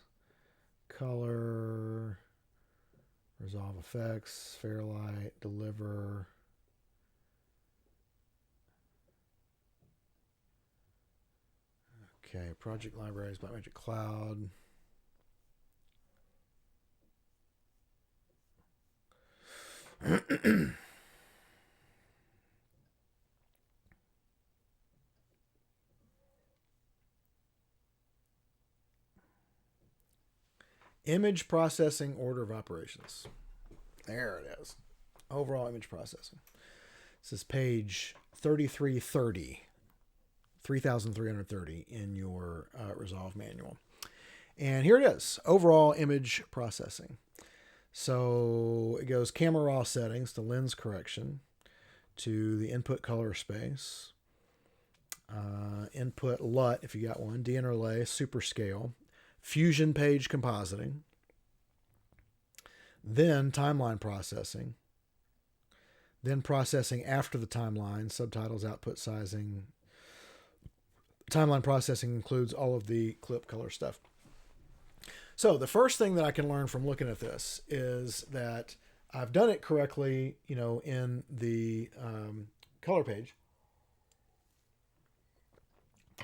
color, resolve effects, Fairlight, deliver, Okay, project libraries, Blackmagic Cloud. Image processing order of operations. There it is. Overall image processing. This is page 3330, 3330 in your Resolve manual. And here it is, overall image processing. So it goes camera raw settings to lens correction, to the input color space, input LUT if you got one, deinterlay, super scale, Fusion page compositing, then timeline processing, then processing after the timeline, subtitles, output sizing. Timeline processing includes all of the clip color stuff. So the first thing that I can learn from looking at this is that I've done it correctly, in the color page,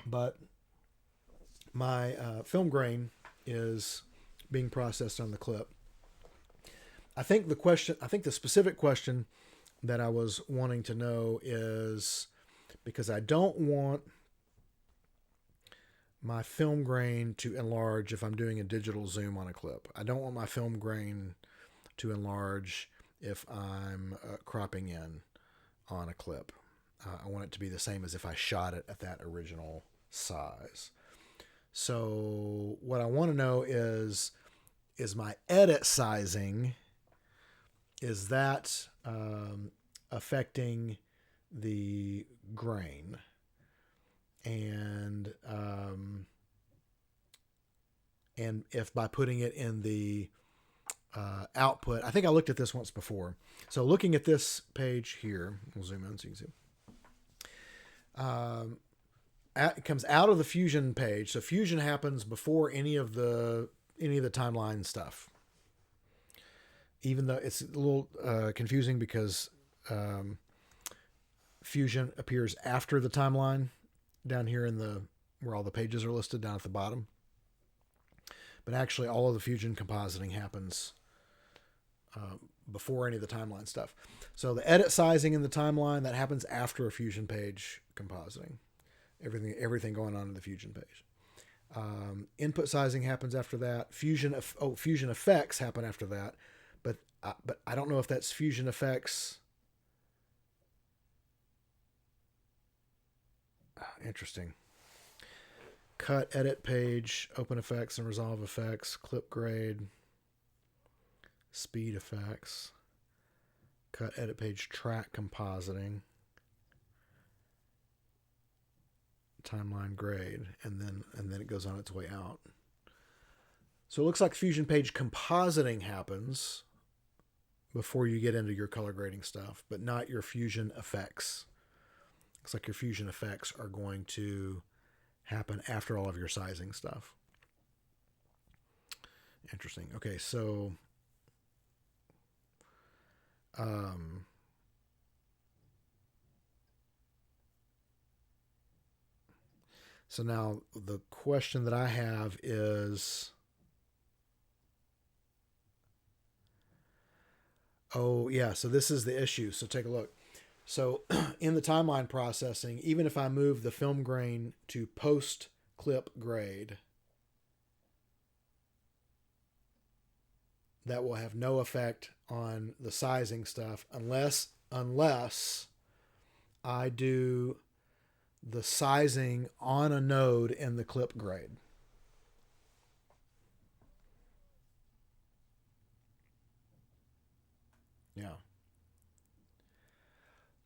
but my film grain is being processed on the clip. I think the specific question that I was wanting to know is, because I don't want my film grain to enlarge if I'm doing a digital zoom on a clip. I don't want my film grain to enlarge if I'm cropping in on a clip. I want it to be the same as if I shot it at that original size. So what I want to know is my edit sizing, is that affecting the grain? And if by putting it in the output, I think I looked at this once before. So looking at this page here, we'll zoom in so you can see. It comes out of the Fusion page. So Fusion happens before any of the timeline stuff. Even though it's a little confusing because Fusion appears after the timeline down here in where all the pages are listed down at the bottom. But actually all of the Fusion compositing happens before any of the timeline stuff. So the edit sizing in the timeline, that happens after a Fusion page compositing. Everything going on in the Fusion page. Input sizing happens after that. Fusion effects happen after that. But I don't know if that's Fusion effects. Interesting. Cut, edit page, open effects and resolve effects, clip grade, speed effects, cut, edit page, track compositing, timeline grade, and then it goes on its way out. So it looks like Fusion page compositing happens before you get into your color grading stuff, but not your Fusion effects. Looks like your Fusion effects are going to happen after all of your sizing stuff. Interesting. Okay, so so now the question that I have is, oh yeah, so this is the issue. So take a look. So in the timeline processing, even if I move the film grain to post clip grade, that will have no effect on the sizing stuff unless I do the sizing on a node in the clip grade. Yeah.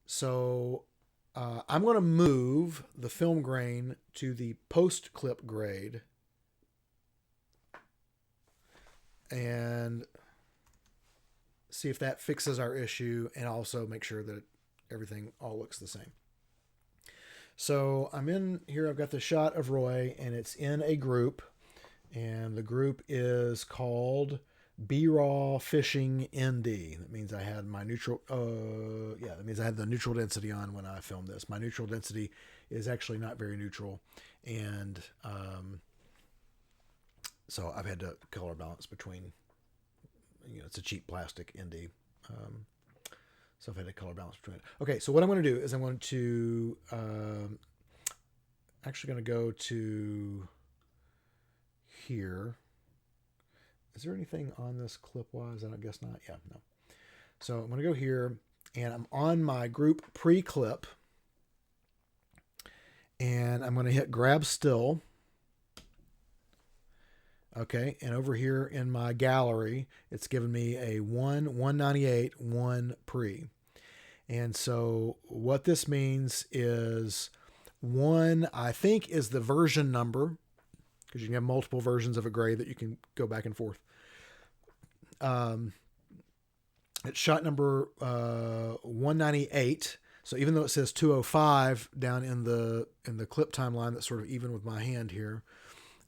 So I'm going to move the film grain to the post clip grade and see if that fixes our issue, and also make sure that everything all looks the same. So I'm in here, I've got the shot of Roy, and it's in a group, and the group is called B-raw fishing ND. That means I had my neutral, that means I had the neutral density on when I filmed this. My neutral density is actually not very neutral. And so I've had to color balance between, it's a cheap plastic ND. So I've had to color balance between it. Okay, so what I'm going to do is I'm going to, actually going to go to here. Is there anything on this clip-wise? I guess not. Yeah, no. So I'm going to go here, and I'm on my group pre-clip, and I'm going to hit grab still. Okay, and over here in my gallery, it's given me a 198, 1 pre. And so what this means is 1, I think, is the version number, because you can have multiple versions of a grade that you can go back and forth. It's shot number 198. So even though it says 205 down in the clip timeline, that's sort of even with my hand here,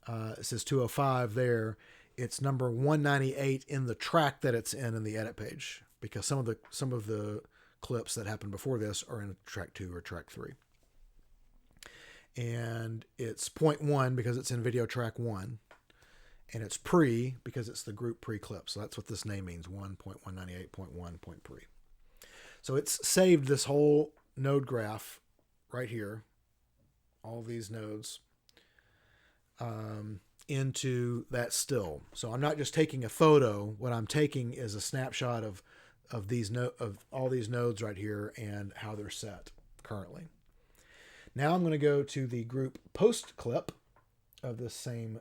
it says 205 there. It's number 198 in the track that it's in the edit page, because some of the clips that happened before this are in track 2 or track 3. And it's 0.1 because it's in video track 1. And it's pre because it's the group pre-clip. So that's what this name means, 1.198.1.pre. So it's saved this whole node graph right here, all these nodes, into that still. So I'm not just taking a photo. What I'm taking is a snapshot of all these nodes right here and how they're set currently. Now I'm going to go to the group post clip of this same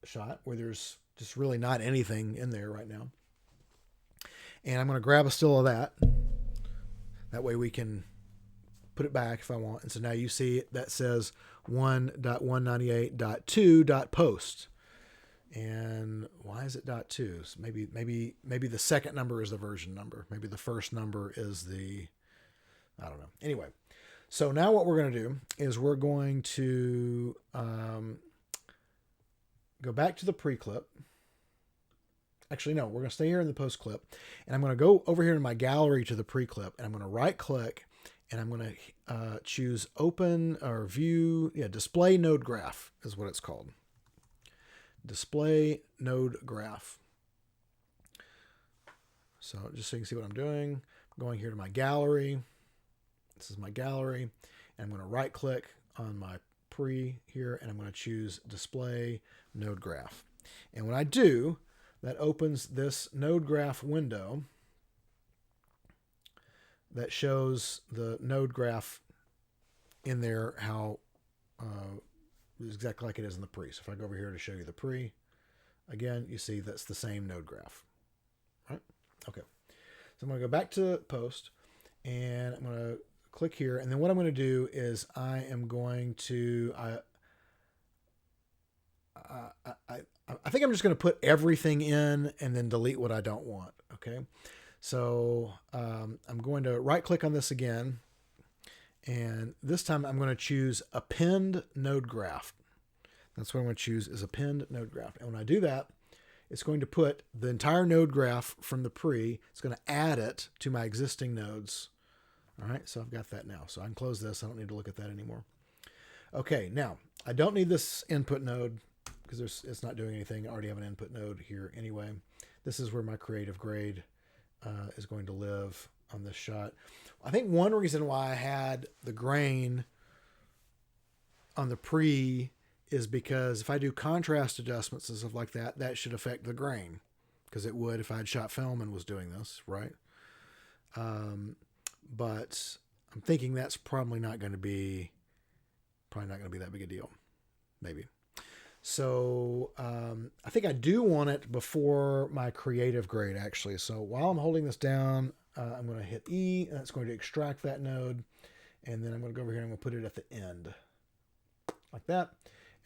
shot where there's just really not anything in there right now. And I'm going to grab a still of that. That way we can put it back if I want. And so now you see that says 1.198.2.post. And why is it .2? So maybe the second number is the version number. Maybe the first number is I don't know. Anyway, so now what we're going to do is we're going to go back to the pre-clip. Actually, no, we're going to stay here in the post-clip. And I'm going to go over here in my gallery to the pre-clip. And I'm going to right-click. And I'm going to choose Open or View. Yeah, Display Node Graph is what it's called. Display Node Graph. So just so you can see what I'm doing. I'm going here to my gallery. This is my gallery. And I'm going to right-click on my pre here. And I'm going to choose Display Node Graph. And when I do, that opens this node graph window that shows the node graph in there, how exactly like it is in the pre. So if I go over here to show you the pre, again, you see that's the same node graph. All right? Okay. So I'm going to go back to post, and I'm going to click here. And then what I'm going to do is I am going to... I think I'm just going to put everything in and then delete what I don't want. Okay. So I'm going to right click on this again. And this time I'm going to choose Append Node Graph. That's what I'm going to choose, is Append Node Graph. And when I do that, it's going to put the entire node graph from the pre. It's going to add it to my existing nodes. All right. So I've got that now. So I can close this. I don't need to look at that anymore. Okay. Now I don't need this input node, because it's not doing anything. I already have an input node here anyway. This is where my creative grade is going to live on this shot. I think one reason why I had the grain on the pre is because if I do contrast adjustments and stuff like that, that should affect the grain, because it would if I had shot film and was doing this, right? But I'm thinking that's probably not going to be that big a deal, maybe. So I think I do want it before my creative grade, actually. So while I'm holding this down, I'm going to hit E, and it's going to extract that node. And then I'm going to go over here and I'm going to put it at the end, like that.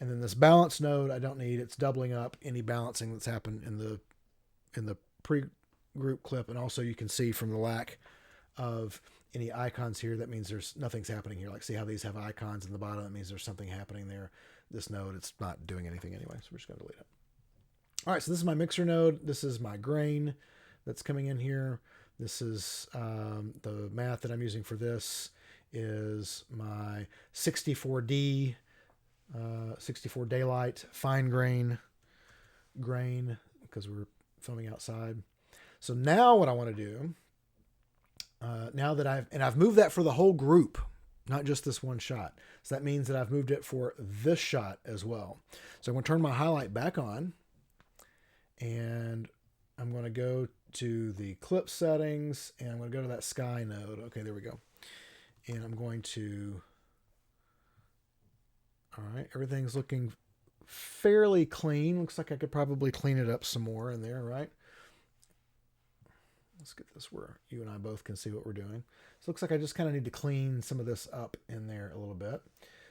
And then this balance node, I don't need. It's doubling up any balancing that's happened in the pre-group clip. And also you can see from the lack of any icons here, that means nothing's happening here. Like, see how these have icons in the bottom? That means there's something happening there. This node, it's not doing anything anyway, so we're just going to delete it. All right, so this is my mixer node. This is my grain that's coming in here. This is the math that I'm using for this is my 64D, 64 daylight fine grain because we're filming outside. So now what I want to do, now that I've moved that for the whole group, not just this one shot. So that means that I've moved it for this shot as well. So I'm going to turn my highlight back on, and I'm going to go to the clip settings, and I'm going to go to that sky node. Okay, there we go. And I'm going to, all right, everything's looking fairly clean. Looks like I could probably clean it up some more in there, right? Let's get this where you and I both can see what we're doing. So it looks like I just kind of need to clean some of this up in there a little bit.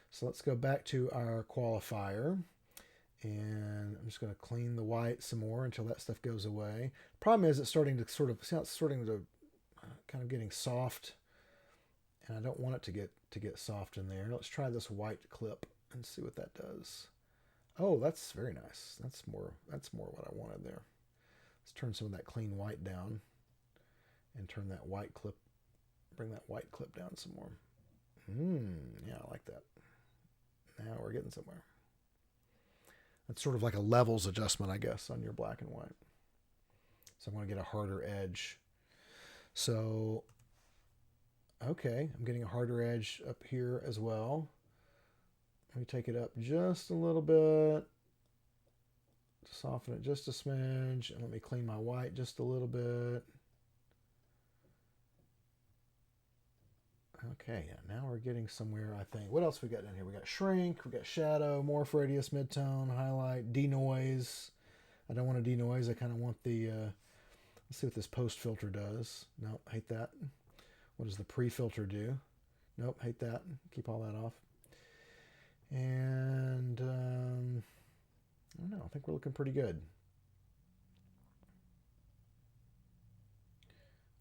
So let's go back to our qualifier. And I'm just going to clean the white some more until that stuff goes away. Problem is it's starting to sort of, see how it's starting to kind of getting soft. And I don't want it to get soft in there. Let's try this white clip and see what that does. Oh, that's very nice. That's more what I wanted there. Let's turn some of that clean white down and turn that white clip, bring that white clip down some more. Yeah, I like that. Now we're getting somewhere. It's sort of like a levels adjustment, I guess, on your black and white. So I'm going to get a harder edge. So, okay, I'm getting a harder edge up here as well. Let me take it up just a little bit. Soften it just a smidge. And let me clean my white just a little bit. Okay, yeah, now we're getting somewhere, I think. What else we got in here? We got shrink, we got shadow, morph radius, midtone, highlight, denoise. I don't want a denoise. I kind of want the, let's see what this post filter does. Nope, hate that. What does the pre-filter do? Nope, hate that. Keep all that off. And, I don't know, I think we're looking pretty good.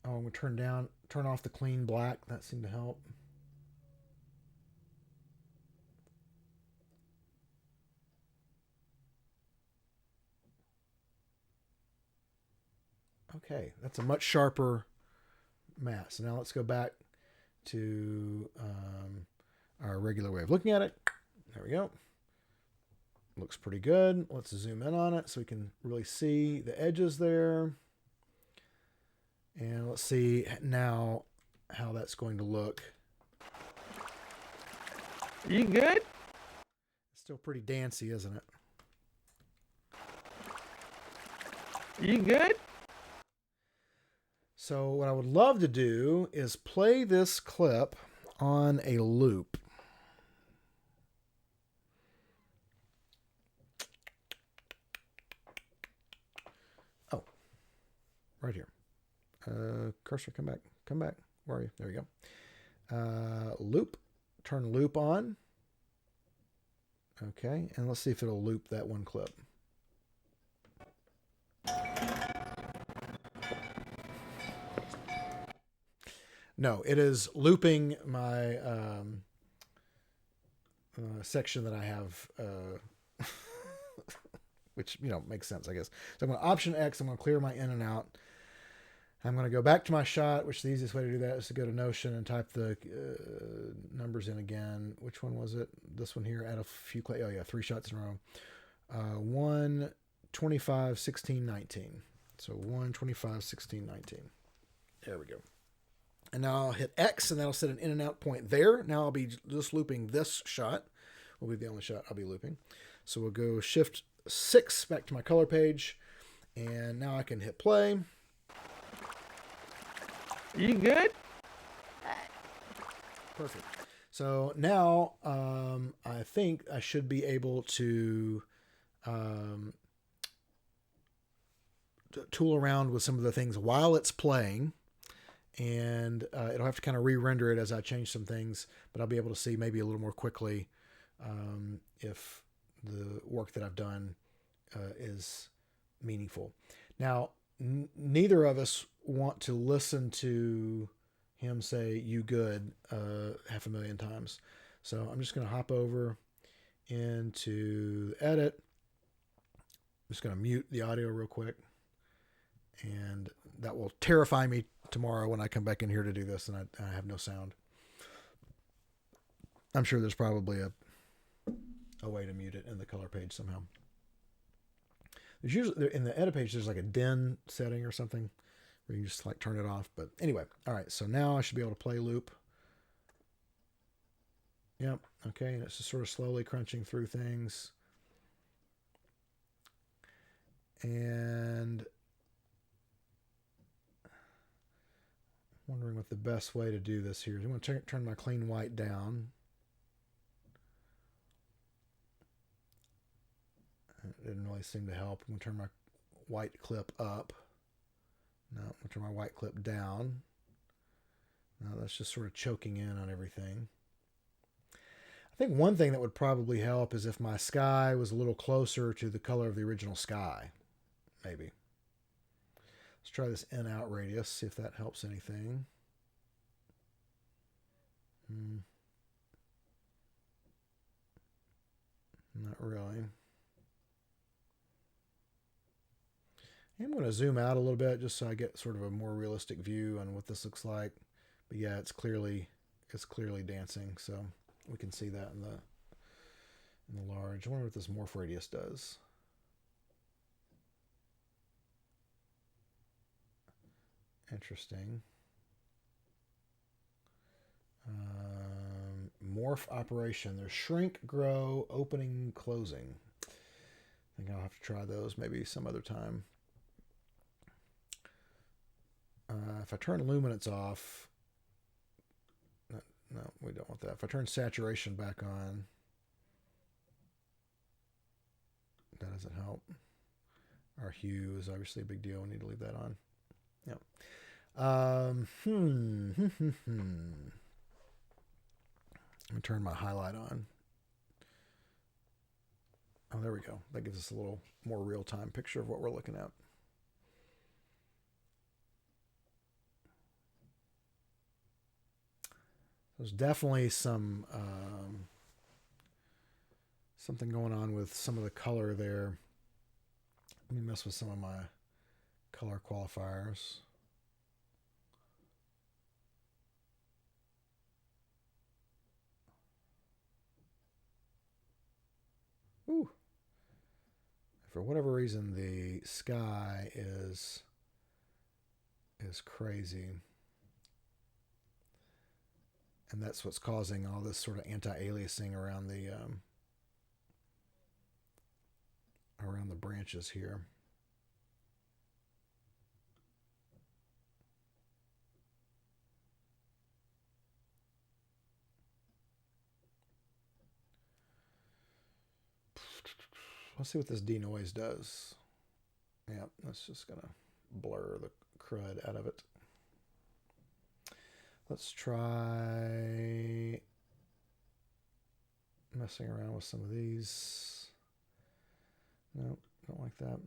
Oh, I'm going to turn off the clean black. That seemed to help. Okay, that's a much sharper matte. So now let's go back to our regular way of looking at it. There we go. Looks pretty good. Let's zoom in on it so we can really see the edges there. And let's see now how that's going to look. You good? It's still pretty dancey, isn't it? You good? So what I would love to do is play this clip on a loop. Oh, right here. Cursor, come back. Where are you? There we go. Loop, turn loop on. Okay, and let's see if it'll loop that one clip. No, it is looping my section that I have, which, makes sense, I guess. So I'm going to Option X, I'm going to clear my in and out. I'm going to go back to my shot, which the easiest way to do that is to go to Notion and type the numbers in again. Which one was it? This one here, add a few, oh yeah, 3 shots in a row. 1, 25, 16, 19. So 1, 25, 16, 19. There we go. And now I'll hit X, and that'll set an in and out point there. Now I'll be just looping this shot. Will be the only shot I'll be looping. So we'll go Shift 6 back to my color page, and now I can hit play. You good? Perfect. So now I think I should be able to tool around with some of the things while it's playing. And it'll have to kind of re-render it as I change some things, but I'll be able to see maybe a little more quickly if the work that I've done is meaningful. Now, neither of us want to listen to him say "you good" 500,000 times. So I'm just going to hop over into Edit, just going to mute the audio real quick, and that will terrify me tomorrow when I come back in here to do this and I have no sound. I'm sure there's probably a way to mute it in the color page somehow. There's usually in the edit page, there's like a din setting or something where you can just like turn it off. But anyway, all right. So now I should be able to play loop. Yep. Okay. And it's just sort of slowly crunching through things. And wondering what the best way to do this here is. I'm going to turn my clean white down. It didn't really seem to help. I'm going to turn my white clip up. No, I'm going to turn my white clip down. Now that's just sort of choking in on everything. I think one thing that would probably help is if my sky was a little closer to the color of the original sky. Maybe. Let's try this in-out radius, see if that helps anything. Not really. I'm going to zoom out a little bit just so I get sort of a more realistic view on what this looks like. But yeah, it's clearly dancing, so we can see that in the large. I wonder what this morph radius does. Interesting. Morph operation. There's shrink, grow, opening, closing. I think I'll have to try those maybe some other time. If I turn luminance off, no, we don't want that. If I turn saturation back on, that doesn't help. Our hue is obviously a big deal. We need to leave that on. Yep. I'm going to turn my highlight on. Oh, there we go. That gives us a little more real-time picture of what we're looking at. There's definitely something going on with some of the color there. Let me mess with some of my color qualifiers. Ooh. For whatever reason, the sky is crazy. And that's what's causing all this sort of anti-aliasing around the branches here. Let's see what this denoise does. Yeah, that's just gonna blur the crud out of it. Let's try messing around with some of these. No, don't like that.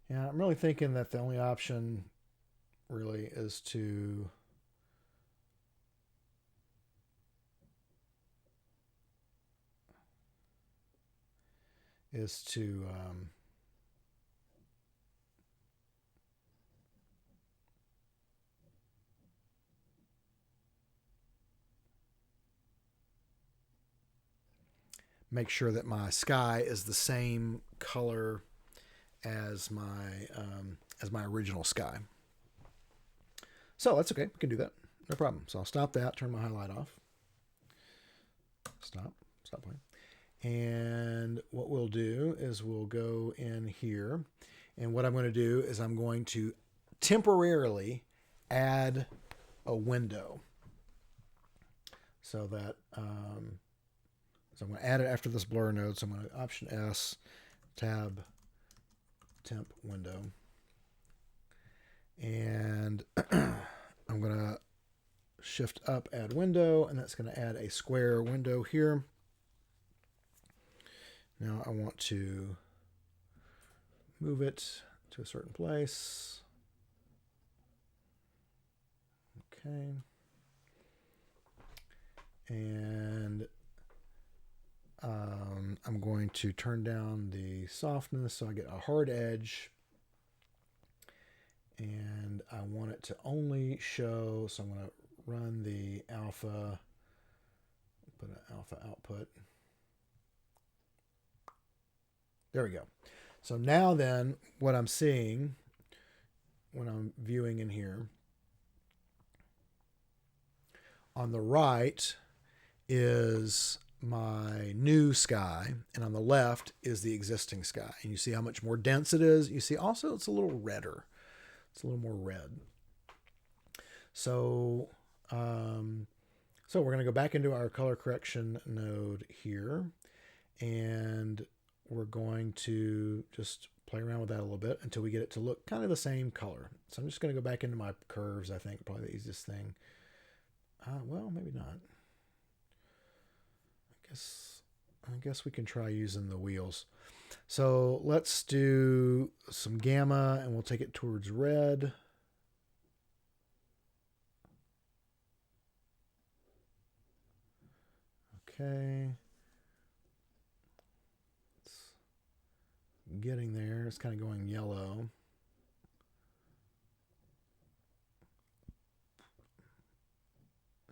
Yeah, I'm really thinking that the only option really is to make sure that my sky is the same color as my original sky. So that's okay. We can do that. No problem. So I'll stop that, turn my highlight off. Stop playing. And what we'll do is we'll go in here. And what I'm going to do is I'm going to temporarily add a window so that So I'm going to add it after this blur node. So I'm going to Option S, tab, temp window. And I'm going to Shift up, add window, and that's going to add a square window here. Now I want to move it to a certain place. Okay. And I'm going to turn down the softness so I get a hard edge. And I want it to only show, so I'm going to run the alpha, put an alpha output. There we go. So now then, what I'm seeing when I'm viewing in here, on the right is my new sky, and on the left is the existing sky. And you see how much more dense it is. You see also it's a little redder. It's a little more red. So, we're going to go back into our color correction node here, and we're going to just play around with that a little bit until we get it to look kind of the same color. So I'm just going to go back into my curves, I think, probably the easiest thing. Well, maybe not. I guess we can try using the wheels. So let's do some gamma, and we'll take it towards red. Okay. It's getting there. It's kind of going yellow.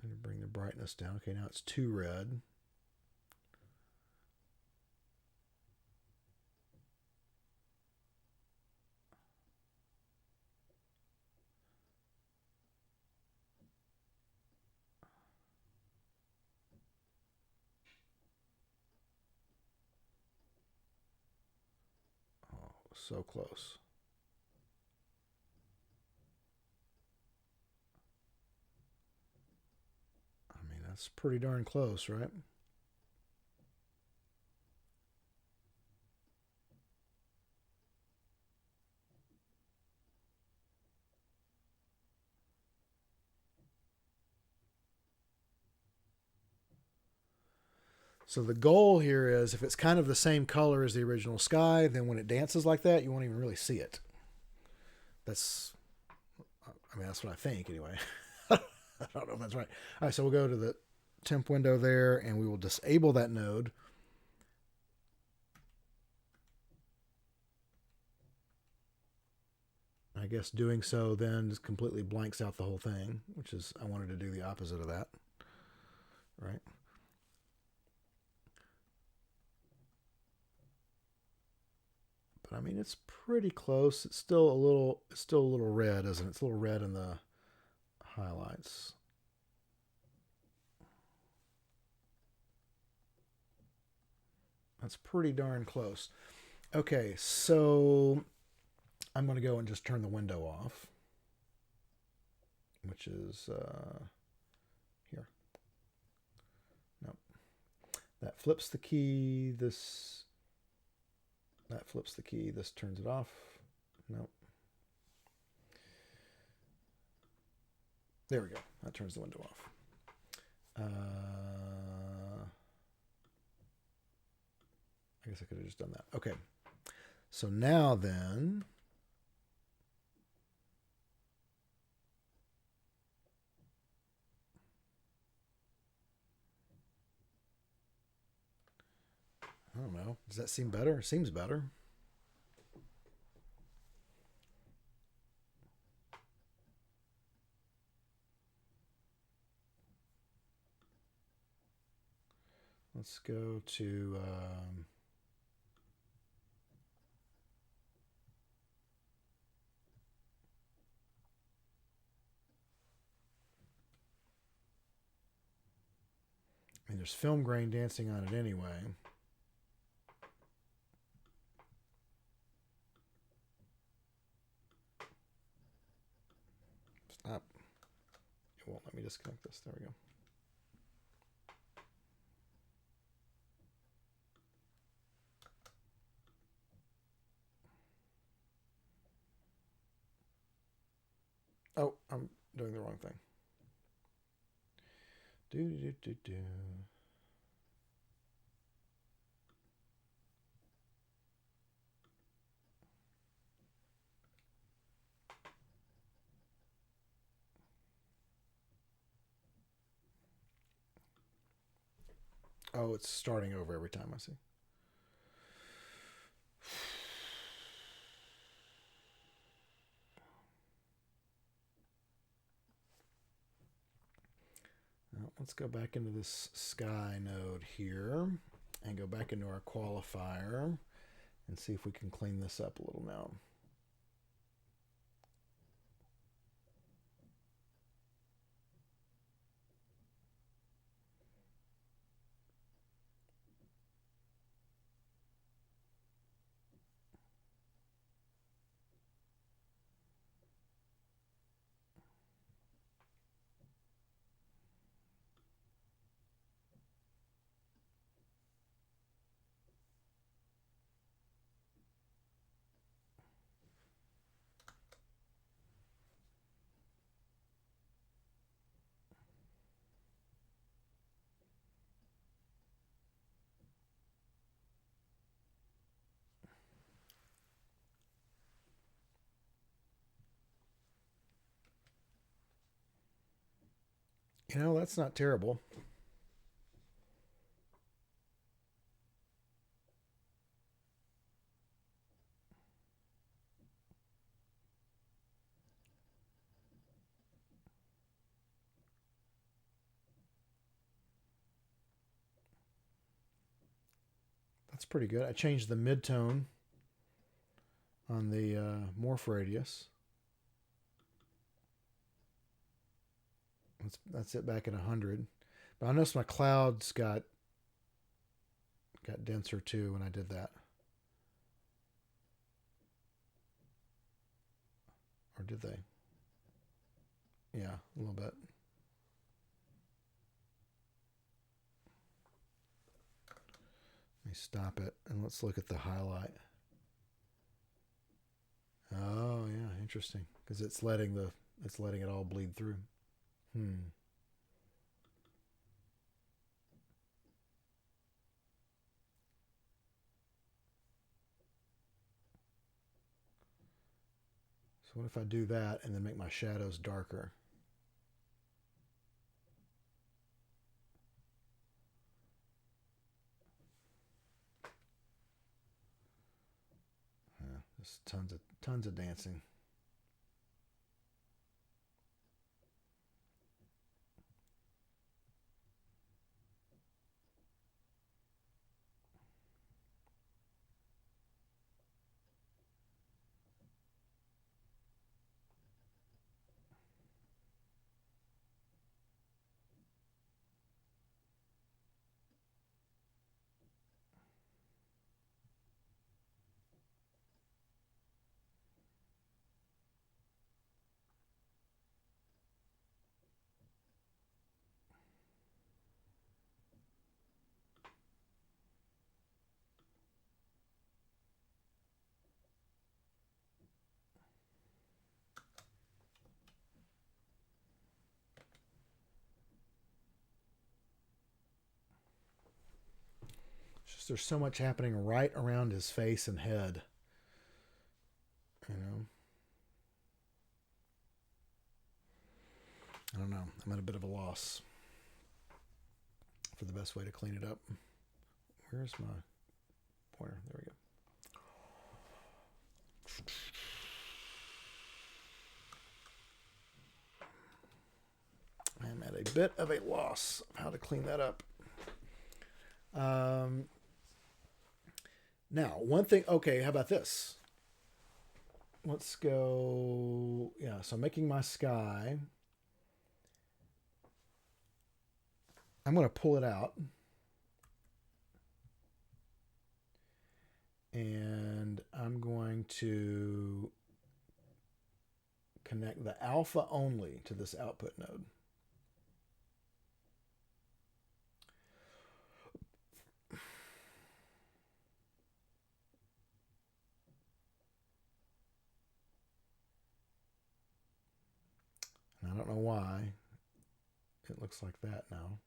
And bring the brightness down. Okay, now it's too red. So close. I mean, that's pretty darn close, right? So the goal here is if it's kind of the same color as the original sky, then when it dances like that, you won't even really see it. That's what I think anyway. I don't know if that's right. All right, so we'll go to the temp window there, and we will disable that node. I guess doing so then just completely blanks out the whole thing, which is, I wanted to do the opposite of that, right? But I mean, it's pretty close. It's still a little red, isn't it? It's a little red in the highlights. That's pretty darn close. Okay, so I'm going to go and just turn the window off, which is here. Nope. That flips the key. That flips the key. This turns it off. Nope. There we go. That turns the window off. I guess I could have just done that. Okay. So now then, I don't know. Does that seem better? Seems better. Let's go to I mean, there's film grain dancing on it anyway. Stop. It won't let me disconnect this. There we go. doing the wrong thing. Do. Oh, it's starting over every time, I see. Now, let's go back into this sky node here and go back into our qualifier and see if we can clean this up a little now. You know, that's not terrible. That's pretty good. I changed the midtone on the morph radius. That's it back at 100. But I noticed my clouds got denser too when I did that. Or did they? Yeah, a little bit. Let me stop it and let's look at the highlight. Oh yeah, interesting. Because it's letting it all bleed through. So what if I do that and then make my shadows darker? Yeah, there's tons of dancing. There's so much happening right around his face and head. You know? I don't know. I'm at a bit of a loss for the best way to clean it up. Where's my pointer? There we go. I'm at a bit of a loss of how to clean that up. Now, one thing, okay, how about this? Let's go, yeah, so I'm making my sky. I'm going to pull it out. And I'm going to connect the alpha only to this output node. don't know why. It looks like that now.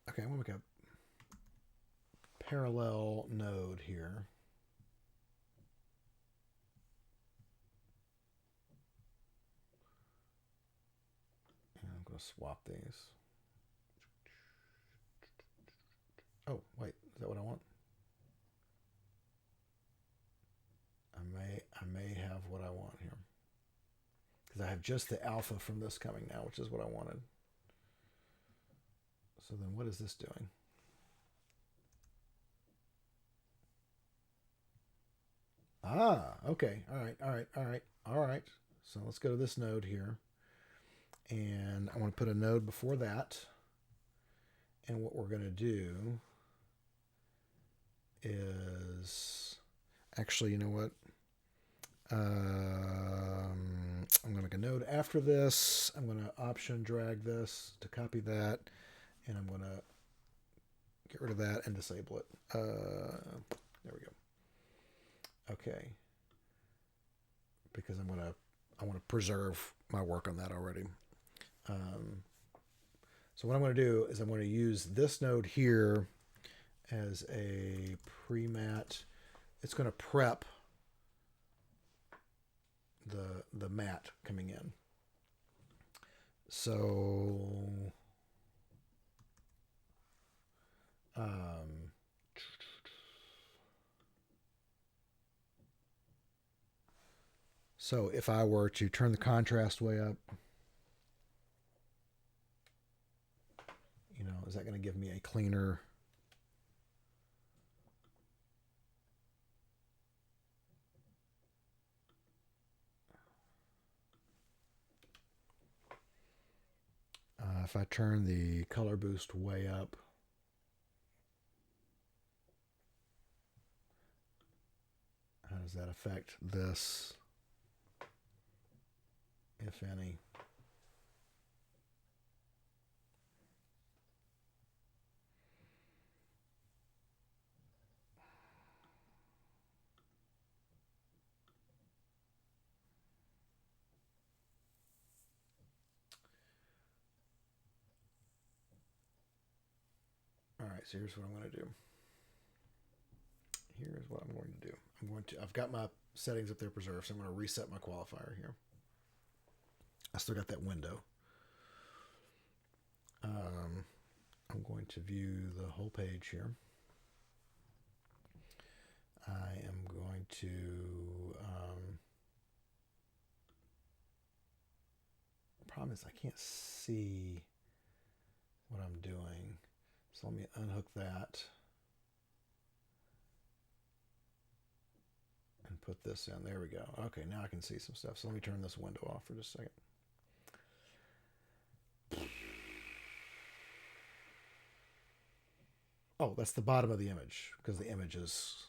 Okay, I'm going to make a parallel node here. And I'm going to swap these. Oh, wait, is that what I want? I may have what I want here. Because I have just the alpha from this coming now, which is what I wanted. So then what is this doing? Ah, okay. All right. So let's go to this node here. And I want to put a node before that. And what we're going to do is... Actually, you know what? I'm going to make a node after this. I'm going to option drag this to copy that. And I'm going to get rid of that and disable it. There we go. Okay. Because I want to preserve my work on that already. So what I'm going to do is I'm going to use this node here as a pre-mat. It's going to prep the mat coming in. So so if I were to turn the contrast way up, you know, is that going to give me a cleaner? If I turn the color boost way up, how does that affect this, if any? All right, so here's what I'm going to do. Here's what I'm going to do. I've got my settings up there preserved, so I'm going to reset my qualifier here. I still got that window. I'm going to view the whole page here. I am going to the problem is I can't see what I'm doing. So let me unhook that and put this in. There we go. Okay, now I can see some stuff. So let me turn this window off for just a second. Oh, that's the bottom of the image because the image is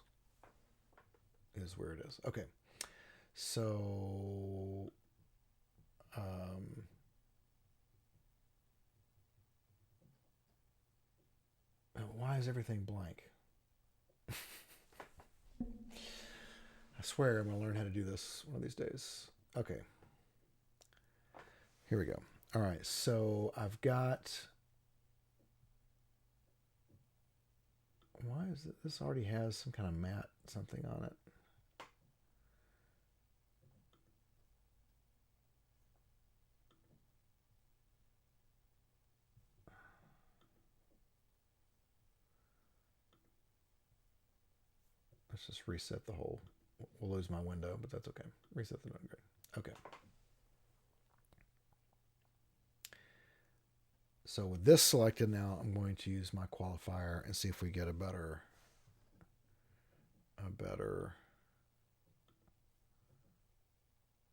where it is. Okay. So why is everything blank? swear I'm going to learn how to do this one of these days. Okay. Here we go. All right, so I've got... Why is it? This already has some kind of matte something on it. Let's just reset the whole. We'll lose my window, but that's okay. Reset the node grid. Okay. So with this selected now, I'm going to use my qualifier and see if we get a better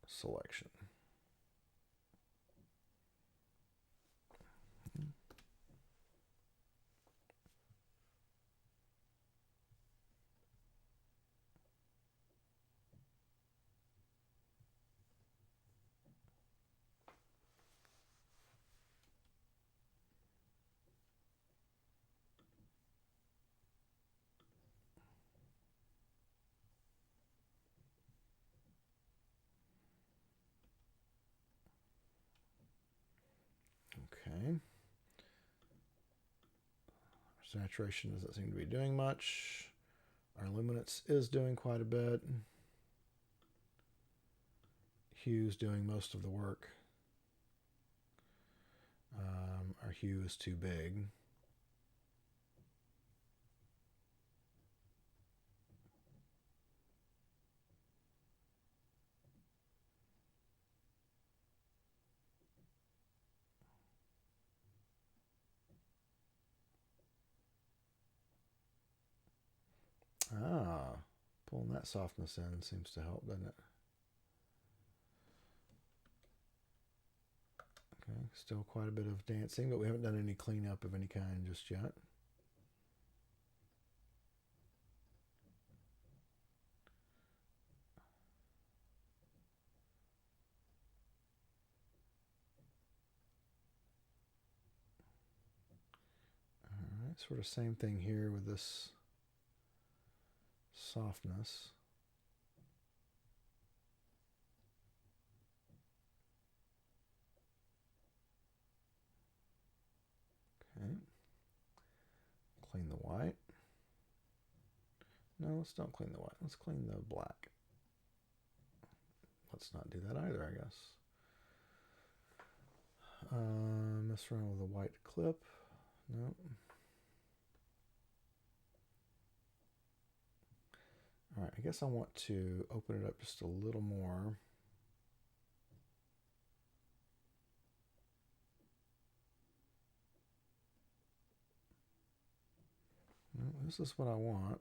selection. Okay. Saturation doesn't seem to be doing much. Our luminance is doing quite a bit. Hue's doing most of the work. Our hue is too big. Ah, pulling that softness in seems to help, doesn't it? Okay, still quite a bit of dancing, but we haven't done any cleanup of any kind just yet. All right, sort of same thing here with this softness. Okay. Clean the white. No, let's don't clean the white. Let's clean the black. Let's not do that either, I guess. Mess around with a white clip. Nope. All right, I guess I want to open it up just a little more. Well, this is what I want.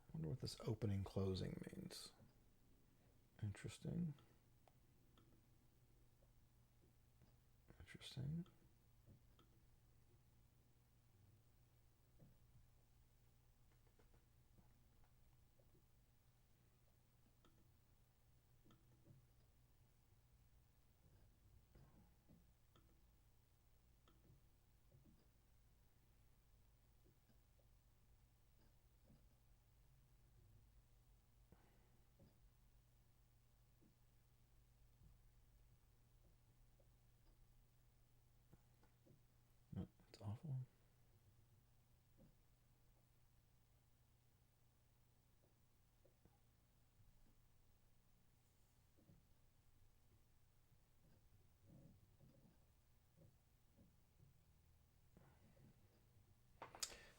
I wonder what this opening closing means. Interesting. Interesting. Oh, it's awful.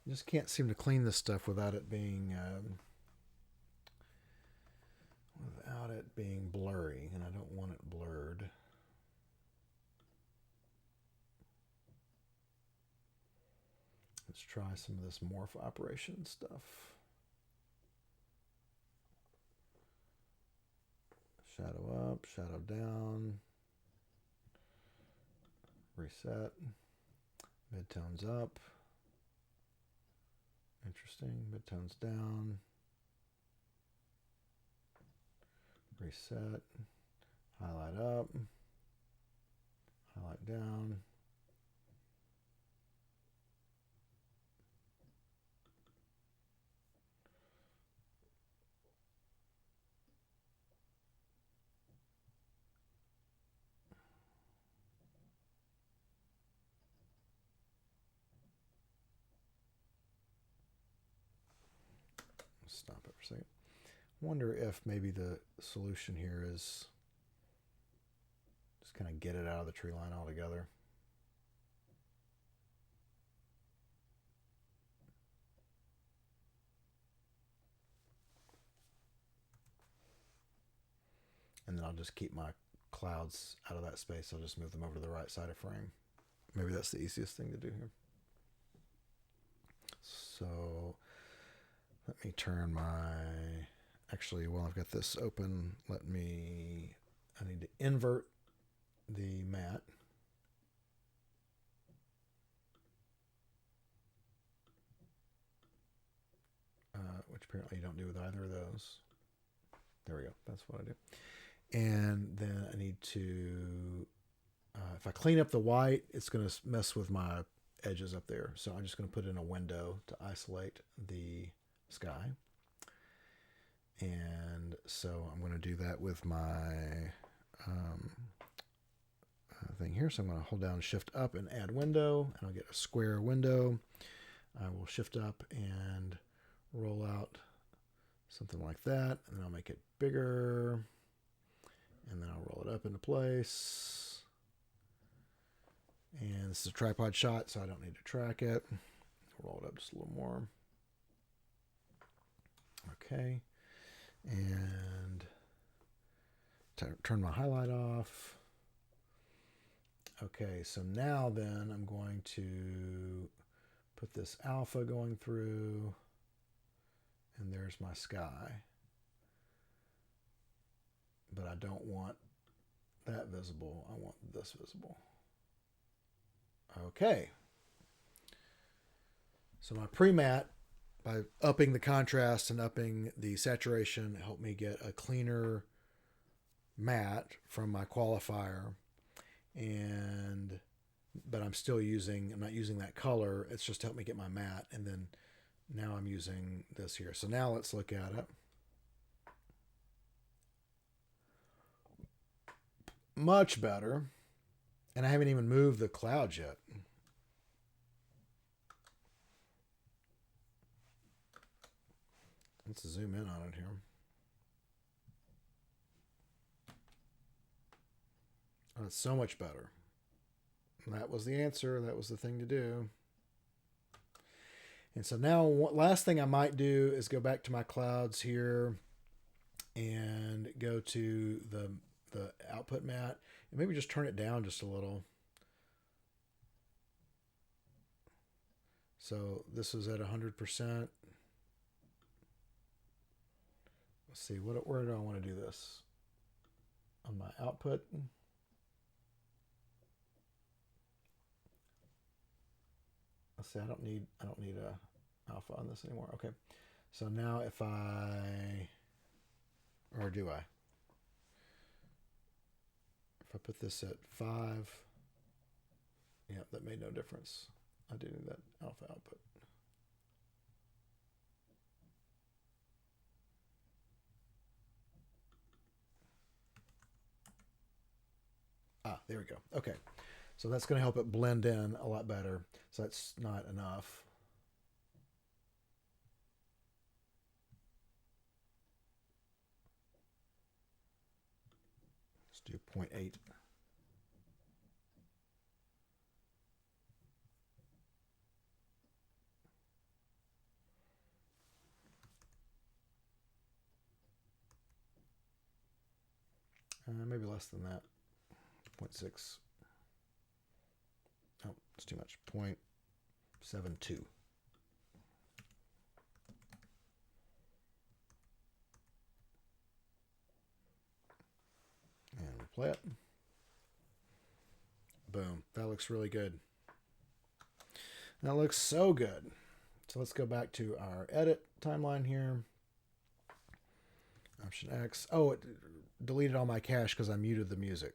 You just can't seem to clean this stuff without it being blurry, and I don't want it blurred. Let's try some of this morph operation stuff. Shadow up, shadow down, reset, midtones up. Interesting, midtones down, reset, highlight up, highlight down, for a second. Wonder if maybe the solution here is just kind of get it out of the tree line altogether. And then I'll just keep my clouds out of that space. I'll just move them over to the right side of frame. Maybe that's the easiest thing to do here. So let me turn my, actually, while I've got this open, I need to invert the matte. Which apparently you don't do with either of those. There we go. That's what I do. And then I need to, if I clean up the white, it's going to mess with my edges up there. So I'm just going to put in a window to isolate the sky. And so I'm going to do that with my thing here. So I'm going to hold down Shift up and add window, and I'll get a square window. I will Shift up and roll out something like that, and then I'll make it bigger, and then I'll roll it up into place. And this is a tripod shot, so I don't need to track it. Roll it up just a little more. Okay. And turn my highlight off. Okay, so now then I'm going to put this alpha going through, and there's my sky. But I don't want that visible. I want this visible. Okay. So my pre-matte, by upping the contrast and upping the saturation, helped me get a cleaner matte from my qualifier. But I'm not using that color. It's just helped me get my matte. And then now I'm using this here. So now let's look at it. Much better. And I haven't even moved the clouds yet. Let's zoom in on it here. Oh, it's so much better. And that was the answer. That was the thing to do. And so now, last thing I might do is go back to my clouds here and go to the output matte and maybe just turn it down just a little. So this is at 100%. Let's see, where do I want to do this? On my output. Let's see, I don't need a alpha on this anymore. Okay. So now or do I? If I put this at 5, yeah, that made no difference. I do need that alpha output. There we go. Okay. So that's going to help it blend in a lot better. So that's not enough. Let's do 0.8. Maybe less than that. 0.6. Oh, it's too much. 0.72. And we'll play it. Boom. That looks really good. That looks so good. So let's go back to our edit timeline here. Option X. Oh, it deleted all my cache because I muted the music.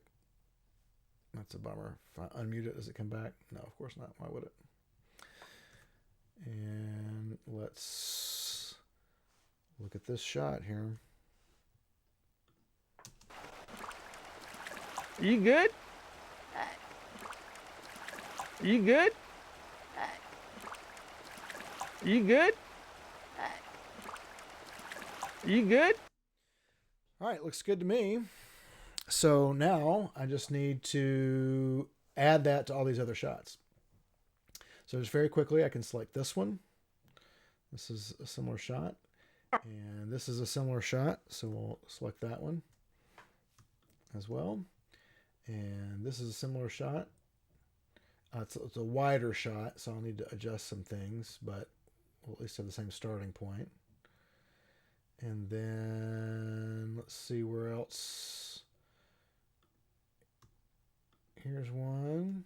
That's a bummer. If I unmute it, does it come back? No, of course not. Why would it? And let's look at this shot here. You good? You good? You good? You good? All right, looks good to me. So now I just need to add that to all these other shots. So just very quickly, I can select this one. This is a similar shot. And this is a similar shot. So we'll select that one as well. And this is a similar shot. It's a wider shot, so I'll need to adjust some things, but we'll at least have the same starting point. And then let's see where else. Here's one.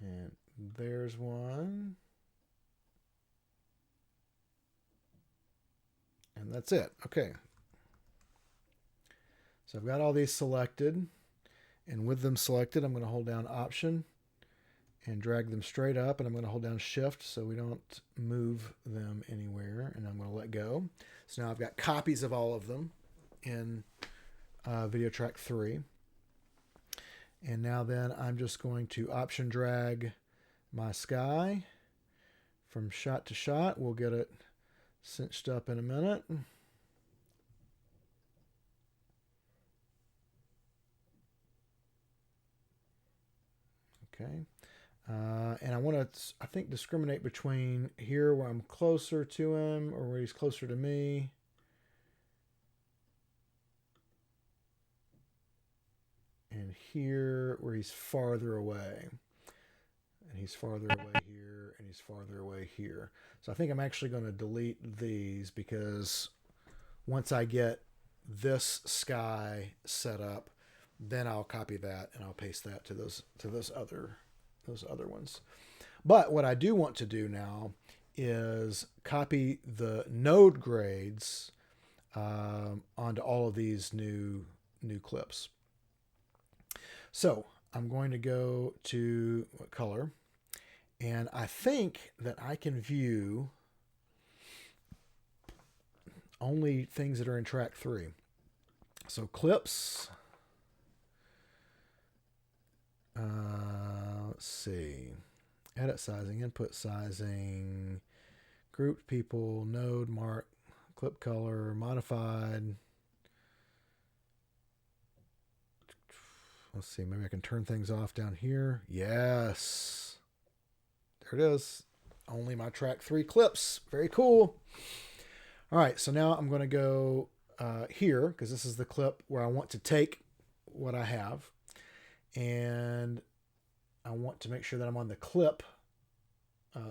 And there's one. And that's it. Okay. So I've got all these selected. And with them selected, I'm going to hold down Option and drag them straight up. And I'm going to hold down Shift so we don't move them anywhere. And I'm going to let go. So now I've got copies of all of them in Video Track 3. And now then I'm just going to Option drag my sky from shot to shot. We'll get it cinched up in a minute. Okay. And I want to, I think, discriminate between here where I'm closer to him or where he's closer to me. And here where he's farther away. And he's farther away here, and he's farther away here. So I think I'm actually going to delete these because once I get this sky set up, then I'll copy that and I'll paste that to those other ones. But what I do want to do now is copy the node grades onto all of these new clips. So I'm going to go to color, and I think that I can view only things that are in track 3. So clips, let's see, edit sizing, input sizing, grouped people, node, mark, clip color, modified. Let's see, maybe I can turn things off down here. Yes. There it is. Only my track 3 clips. Very cool. All right, so now I'm going to go here because this is the clip where I want to take what I have. And I want to make sure that I'm on the clip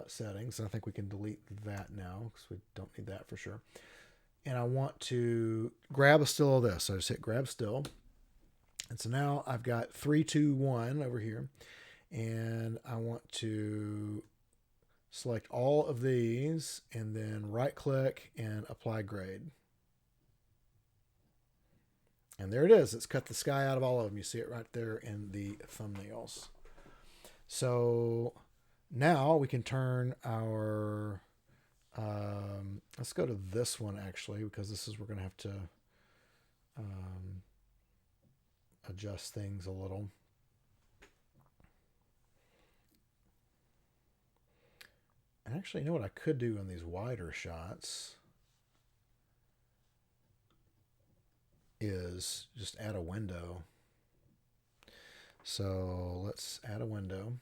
settings. And I think we can delete that now because we don't need that for sure. And I want to grab a still of this. So I just hit grab still. And so now I've got 3, 2, 1 over here. And I want to select all of these and then right click and apply grade. And there it is. It's cut the sky out of all of them. You see it right there in the thumbnails. So now we can turn our, let's go to this one actually, because this is, we're going to have to adjust things a little. And actually, you know what I could do on these wider shots is just add a window. So let's add a window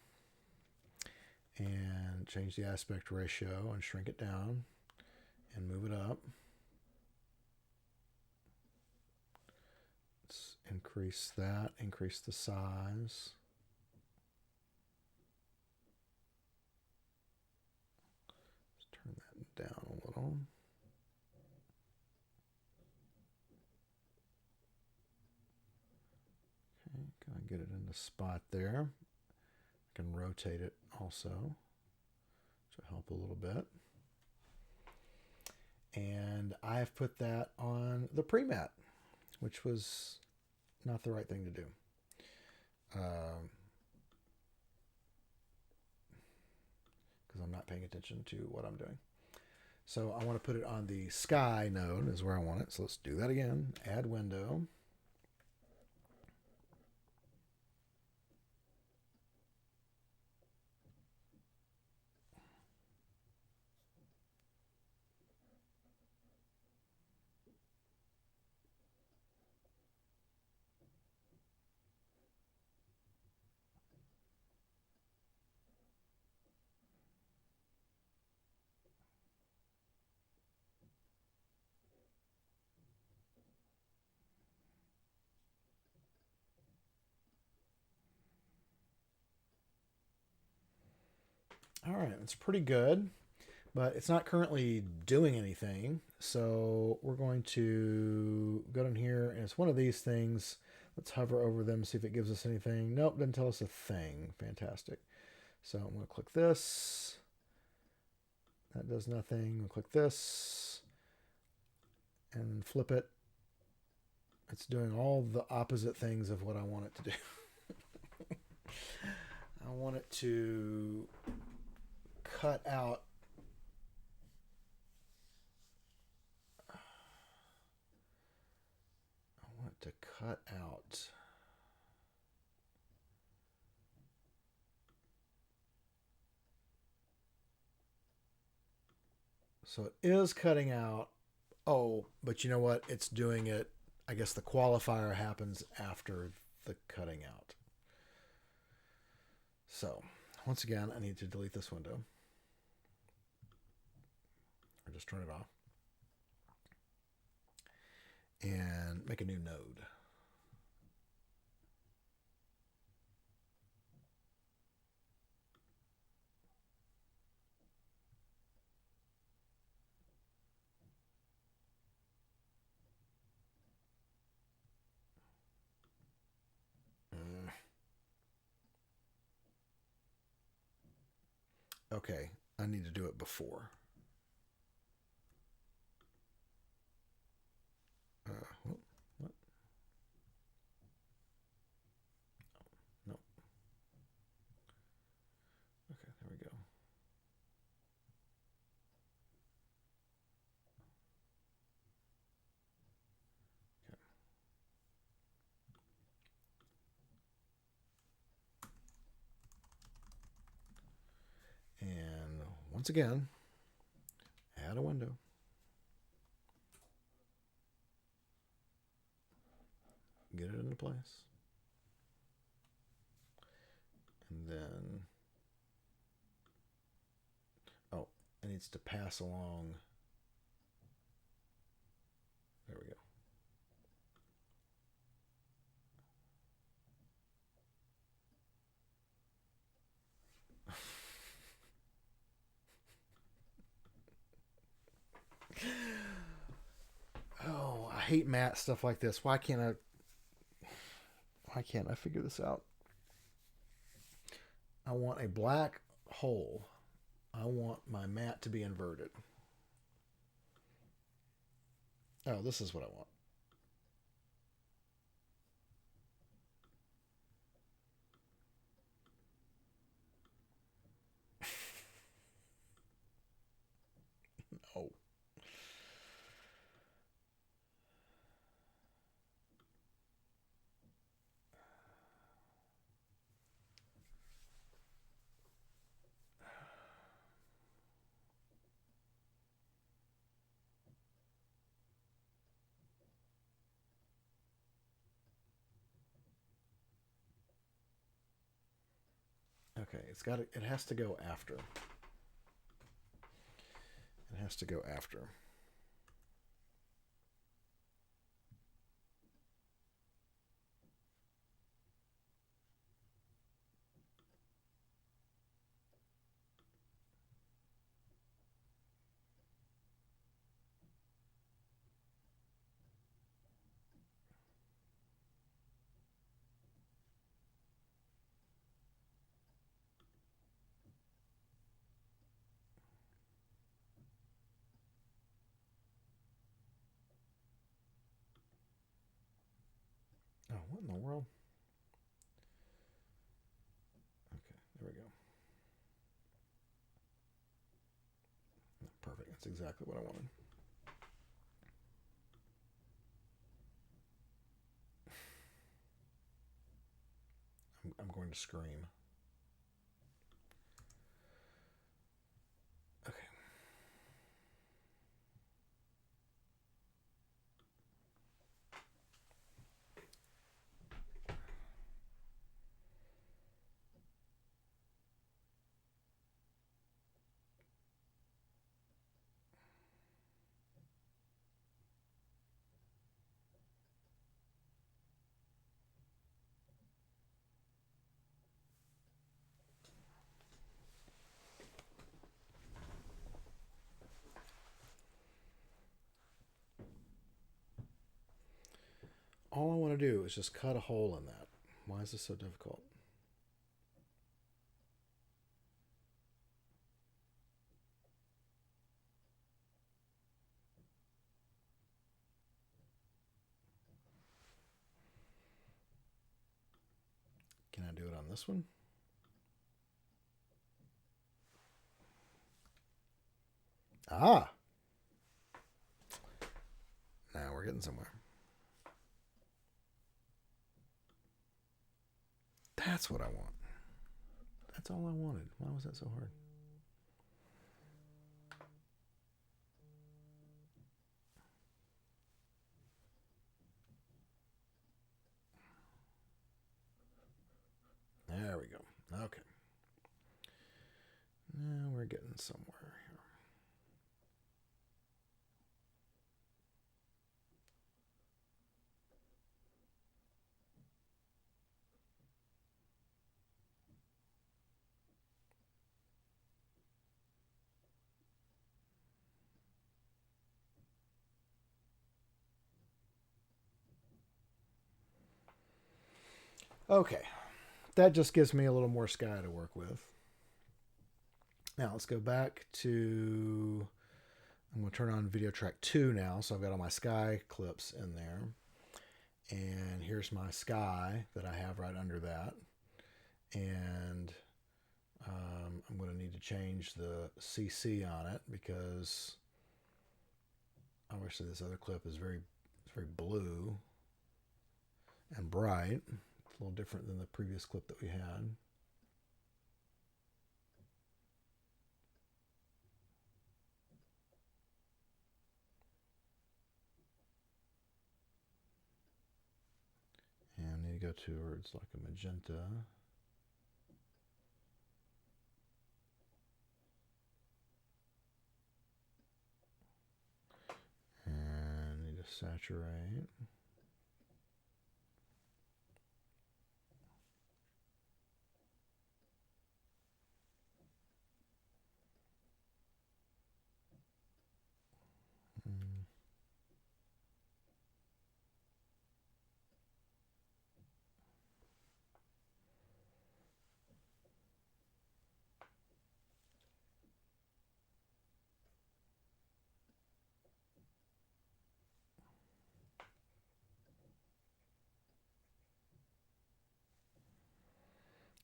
and change the aspect ratio and shrink it down and move it up. Let's increase that, increase the size. Let's turn that down a little. Okay, can I get it in the spot there? I can rotate it also to help a little bit. And I've put that on the pre-mat, which was not the right thing to do. Because I'm not paying attention to what I'm doing. So I want to put it on the sky node is where I want it. So let's do that again. Add window. All right, it's pretty good, but it's not currently doing anything. So we're going to go down here, and it's one of these things. Let's hover over them, see if it gives us anything. Nope, doesn't tell us a thing. Fantastic. So I'm going to click this. That does nothing. I'll click this and flip it. It's doing all the opposite things of what I want it to do. I want it to cut out. I want it to cut out. So it is cutting out. Oh, but you know what? It's doing it. I guess the qualifier happens after the cutting out. So once again, I need to delete this window. Or just turn it off. And make a new node. Okay, I need to do it before. What? No. Okay, there we go. Okay. And once again, add a window. Get it into place. And then, oh, it needs to pass along. There we go. Oh, I hate matte stuff like this. Why can't I figure this out? I want a black hole. I want my matte to be inverted. Oh, this is what I want. No. Okay, it has to go after. It has to go after. Oh, what in the world? Okay, there we go. Perfect. That's exactly what I wanted. I'm going to scream. Okay. all I want to do is just cut a hole in that. Why is this so difficult? Can I do it on this one? Ah! Now we're getting somewhere. That's what I want. That's all I wanted. Why was that so hard? There we go. Okay. Now we're getting somewhere here. Okay. That just gives me a little more sky to work with. Now let's go back to, I'm going to turn on video track 2 now. So I've got all my sky clips in there. And here's my sky that I have right under that. And I'm going to need to change the CC on it because obviously this other clip is very blue and bright. It's a little different than the previous clip that we had. And I need to go towards like a magenta. And I need to saturate.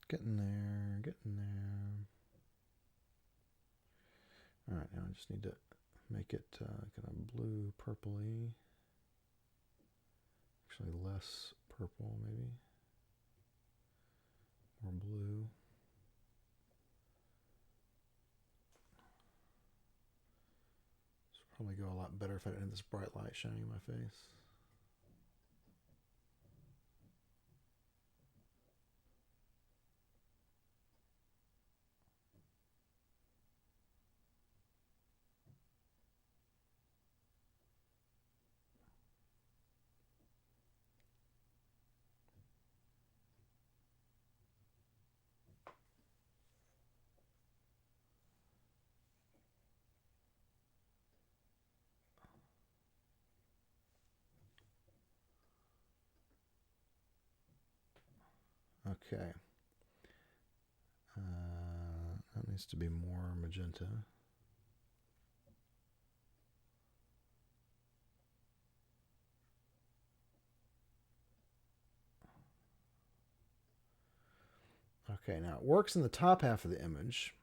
Getting there, getting there. All right, now I just need to make it kind of blue, purpley. Actually, less purple, maybe. More blue. This would probably go a lot better if I didn't have this bright light shining in my face. Okay. That needs to be more magenta. Okay, now it works in the top half of the image,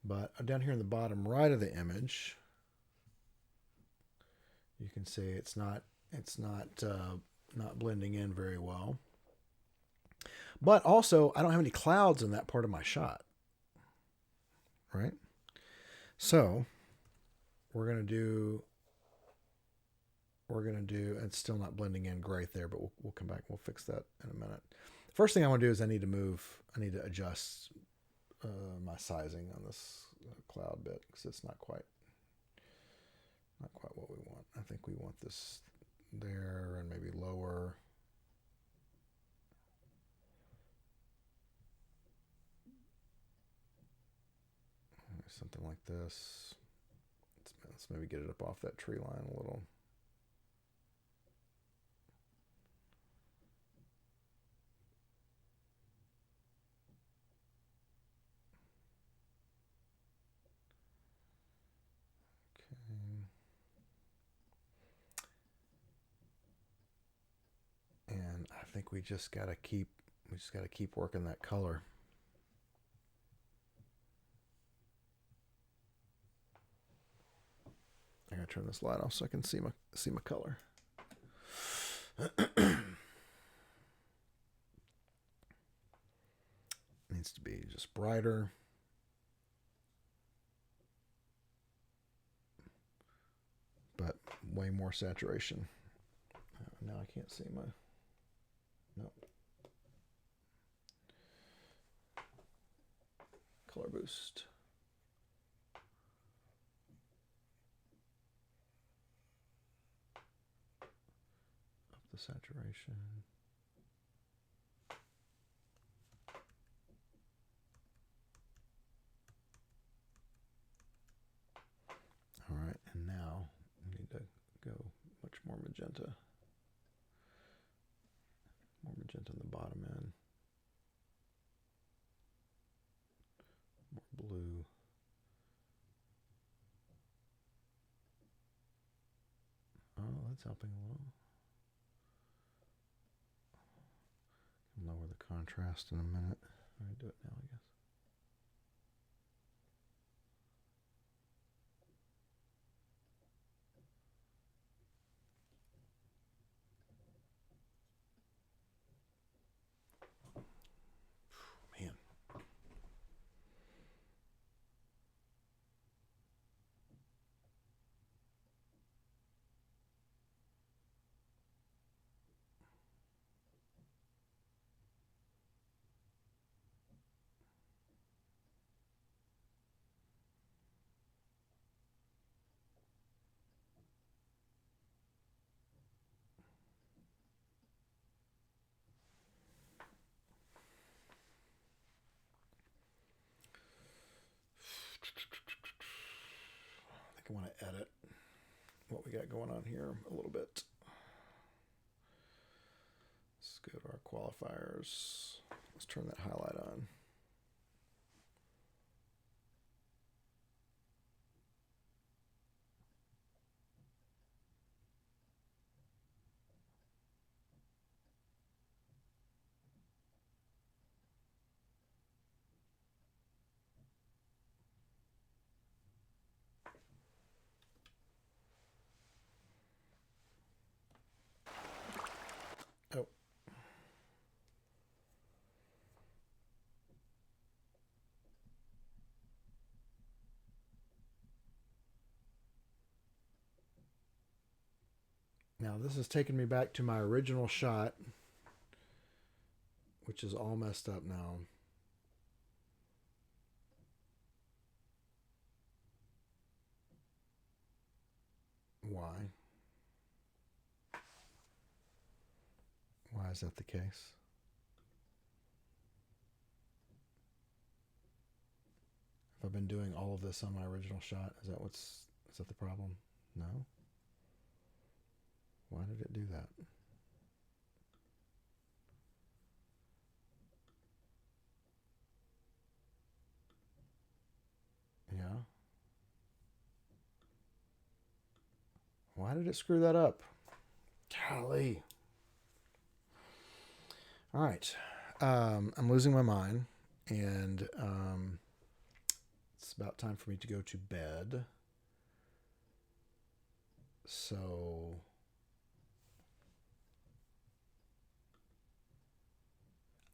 but down here in the bottom right of the image, you can see it's not blending in very well. But also, I don't have any clouds in that part of my shot, right? So we're gonna do. It's still not blending in great there, but we'll come back. We'll fix that in a minute. First thing I want to do is I need to adjust my sizing on this cloud bit because it's not quite what we want. I think we want this there and maybe lower. Something like this. Let's maybe get it up off that tree line a little. think we just gotta keep working that color. I gotta turn this light off so I can see my color. Needs to be just brighter. But way more saturation. Now I can't see my... Nope. Color boost. Up the saturation. All right, and now we need to go much more magenta. More magenta in the bottom end. More blue. Oh, that's helping a little. Lower the contrast in a minute. All right, do it now, I guess. Man. I think I want to edit what we got going on here a little bit. Let's go to our qualifiers. Let's turn that highlight on. Oh. Now this is taking me back to my original shot, which is all messed up now. Why? Why is that the case? Have I been doing all of this on my original shot? Is that the problem? No? Why did it do that? Yeah. Why did it screw that up? Golly. All right. I'm losing my mind, and it's about time for me to go to bed. So...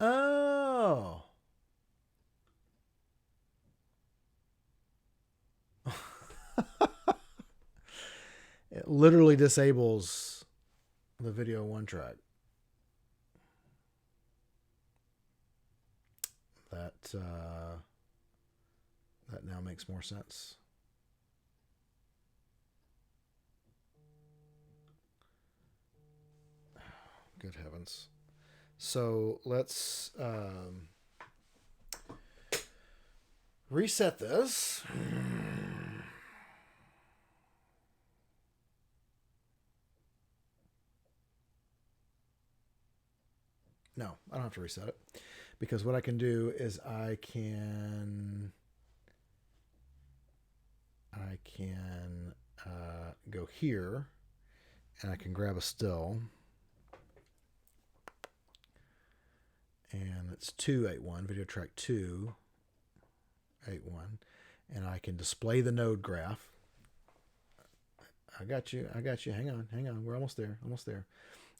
Oh! It literally disables the video one track. That now makes more sense. Good heavens. So let's reset this. No, I don't have to reset it, because what I can do is I can go here, and I can grab a still, and it's 281, video track 281, and I can display the node graph. I got you. Hang on. We're almost there.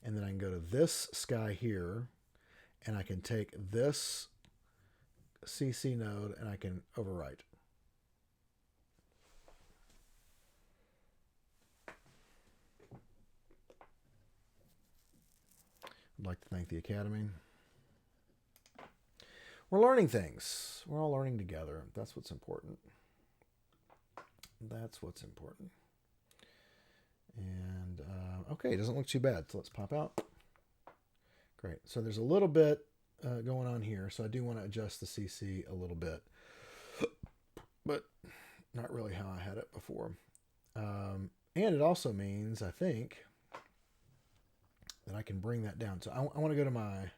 And then I can go to this sky here, and I can take this CC node and I can overwrite. I'd like to thank the Academy. We're learning things. We're all learning together. That's what's important. And okay, it doesn't look too bad. So let's pop out. Great. So there's a little bit going on here. So I do want to adjust the CC a little bit, but not really how I had it before. And it also means, I think, that I can bring that down. So I want to go to my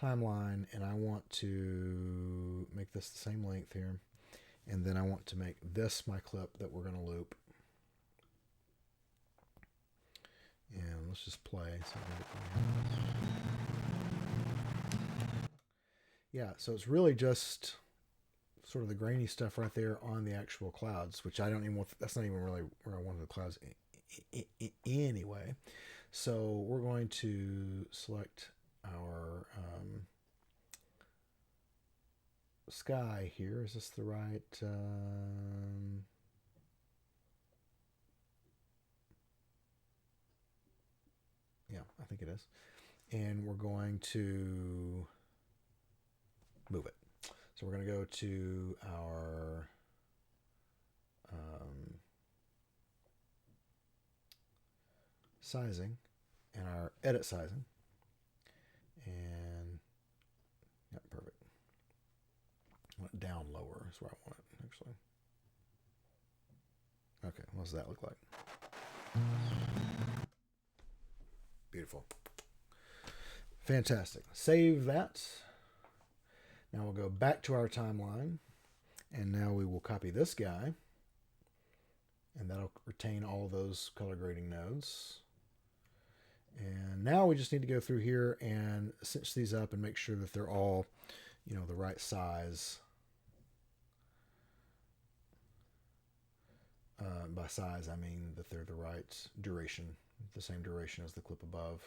timeline, and I want to make this the same length here. And then I want to make this my clip that we're going to loop. And let's just play. Yeah, so it's really just sort of the grainy stuff right there on the actual clouds, which I don't even want. That's not even really where I wanted the clouds anyway. So we're going to select our sky here. Is this the right? Yeah, I think it is. And we're going to move it. So we're going to go to our sizing and our edit sizing. And yeah, perfect. I want it down lower is where I want it, actually. Okay, what does that look like? Beautiful. Fantastic. Save that. Now we'll go back to our timeline, and now we will copy this guy, and that'll retain all of those color grading nodes. And now we just need to go through here and cinch these up and make sure that they're all, you know, the right size. By size, I mean that they're the right duration, the same duration as the clip above,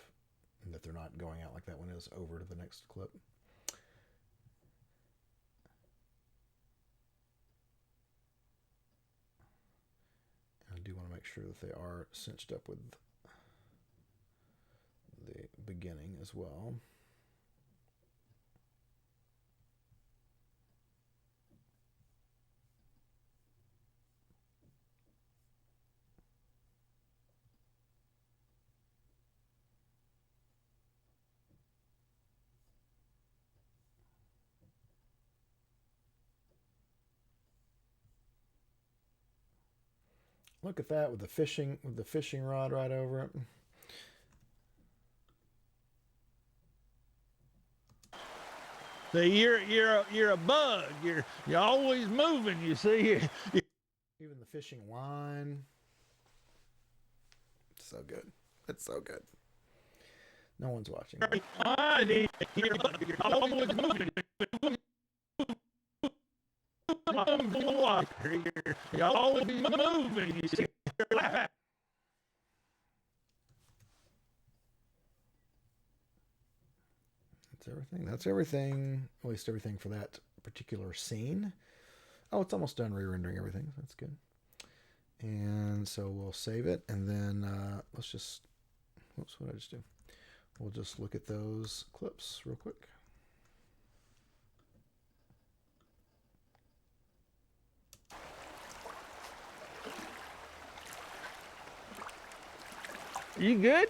and that they're not going out like that one is over to the next clip. I do want to make sure that they are cinched up with the beginning as well. Look at that with the fishing rod right over it. See, you're a bug. You're always moving. You see. Even the fishing line. So good. It's so good. No one's watching. You're always moving. You're always moving. You see. That's everything. At least everything for that particular scene. Oh, it's almost done re-rendering everything. So that's good. And so we'll save it, and then let's just. Whoops! What did I just do? We'll just look at those clips real quick. You good?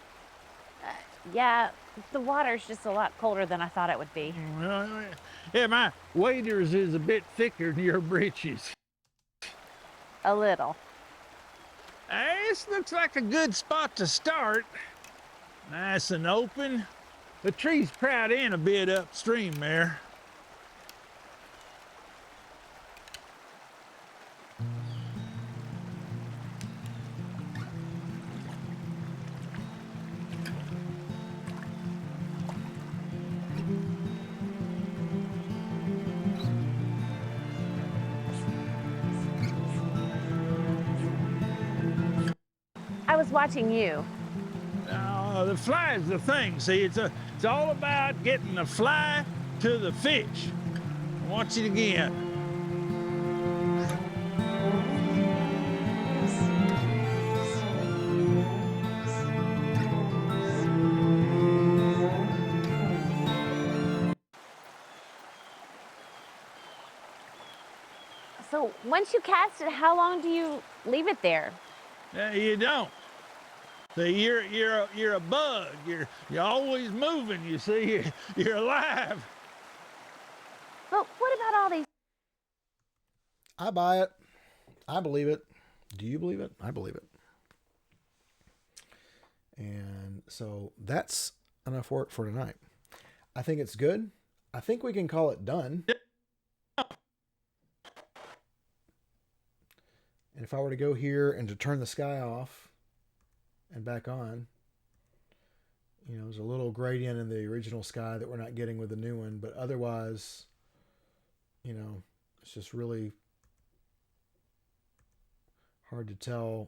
Yeah, the water's just a lot colder than I thought it would be. Yeah, my waders is a bit thicker than your breeches. A little. This looks like a good spot to start. Nice and open. The tree's crowd in a bit upstream there. was watching you. The fly is the thing. See, it's all about getting the fly to the fish. Watch it again. So once you cast it, how long do you leave it there? You don't. See, you're a bug. You're always moving. You see, you're alive. But what about all these? I buy it. I believe it. Do you believe it? I believe it. And so that's enough work for tonight. I think it's good. I think we can call it done. And if I were to go here and to turn the sky off and back on, you know, there's a little gradient in the original sky that we're not getting with the new one, but otherwise, you know, it's just really hard to tell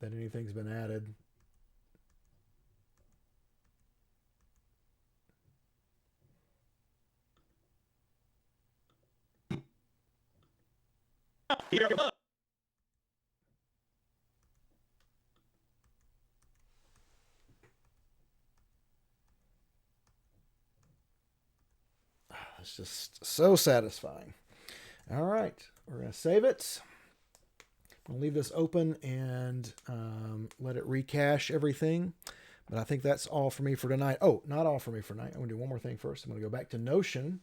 that anything's been added. It's just so satisfying. All right, we're going to save it. I'm going to leave this open and let it recache everything. But I think that's all for me for tonight. Oh, not all for me for tonight. I'm going to do one more thing first. I'm going to go back to Notion.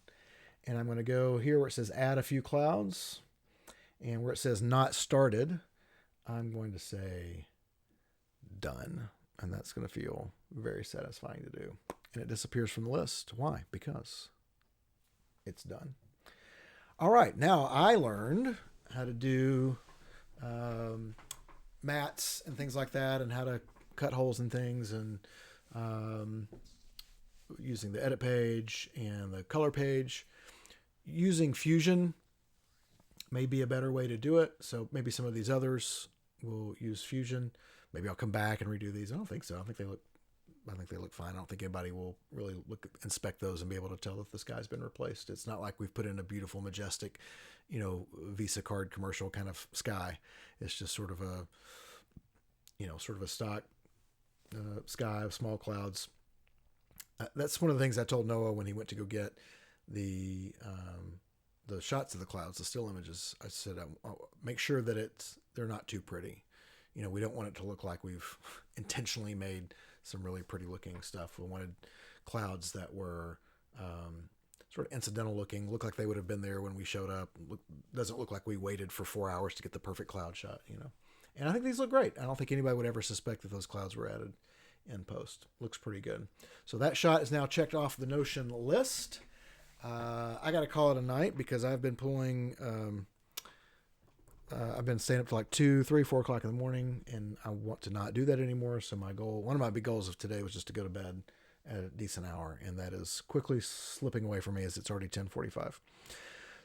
And I'm going to go here where it says add a few clouds. And where it says not started, I'm going to say done. And that's going to feel very satisfying to do. And it disappears from the list. Why? Because it's done. All right. Now I learned how to do mats and things like that, and how to cut holes in things, and using the edit page and the color page. Using Fusion may be a better way to do it. So maybe some of these others will use Fusion. Maybe I'll come back and redo these. I don't think so. I think they look fine. I don't think anybody will really inspect those and be able to tell if the sky's been replaced. It's not like we've put in a beautiful, majestic, you know, Visa card commercial kind of sky. It's just sort of a, you know, sort of a stock sky of small clouds. That's one of the things I told Noah when he went to go get the shots of the clouds, the still images. I said, make sure that they're not too pretty. You know, we don't want it to look like we've intentionally made some really pretty looking stuff. We wanted clouds that were sort of incidental looking, look like they would have been there when we showed up. Doesn't look like we waited for 4 hours to get the perfect cloud shot, you know. And I think these look great. I don't think anybody would ever suspect that those clouds were added in post. Looks pretty good. So that shot is now checked off the Notion list. I got to call it a night because I've been pulling... I've been staying up to like 2, 3, 4 o'clock in the morning, and I want to not do that anymore. So one of my big goals of today was just to go to bed at a decent hour, and that is quickly slipping away from me as it's already 10:45.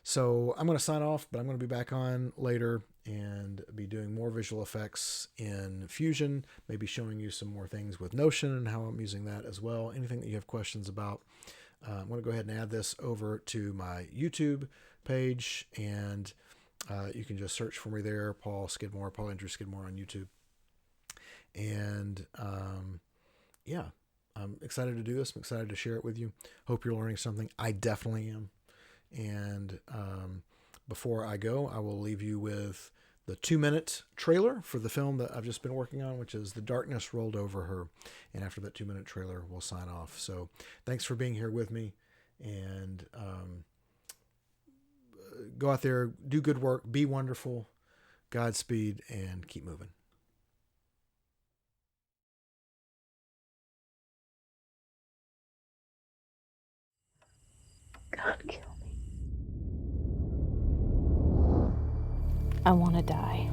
So I'm going to sign off, but I'm going to be back on later and be doing more visual effects in Fusion, maybe showing you some more things with Notion and how I'm using that as well. Anything that you have questions about, I'm going to go ahead and add this over to my YouTube page, and you can just search for me there, Paul Andrew Skidmore on YouTube. And yeah, I'm excited to do this. I'm excited to share it with you. Hope you're learning something. I definitely am. And before I go, I will leave you with the 2-minute trailer for the film that I've just been working on, which is The Darkness Rolled Over Her. And after that 2-minute trailer, we'll sign off. So thanks for being here with me. And go out there, do good work, be wonderful, Godspeed, and keep moving. God, kill me. I want to die.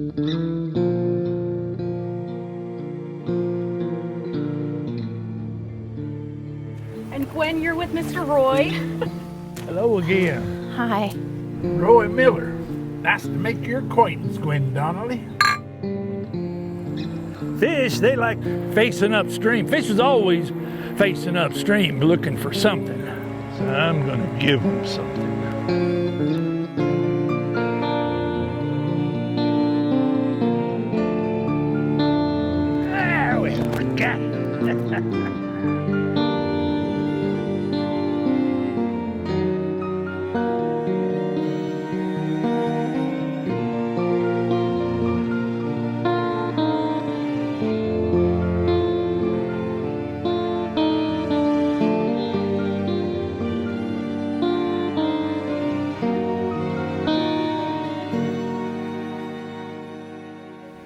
Mm-hmm. Gwen, you're with Mr. Roy. Hello again. Hi. Roy Miller. Nice to make your acquaintance, Gwen Donnelly. Fish, they like facing upstream. Fish is always facing upstream looking for something. So I'm going to give them something. There we got it.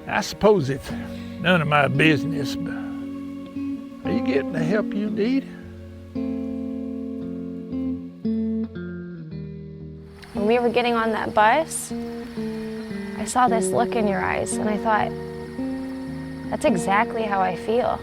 I suppose it's none of my business, but are you getting the help you need? When we were getting on that bus, I saw this look in your eyes, and I thought, that's exactly how I feel.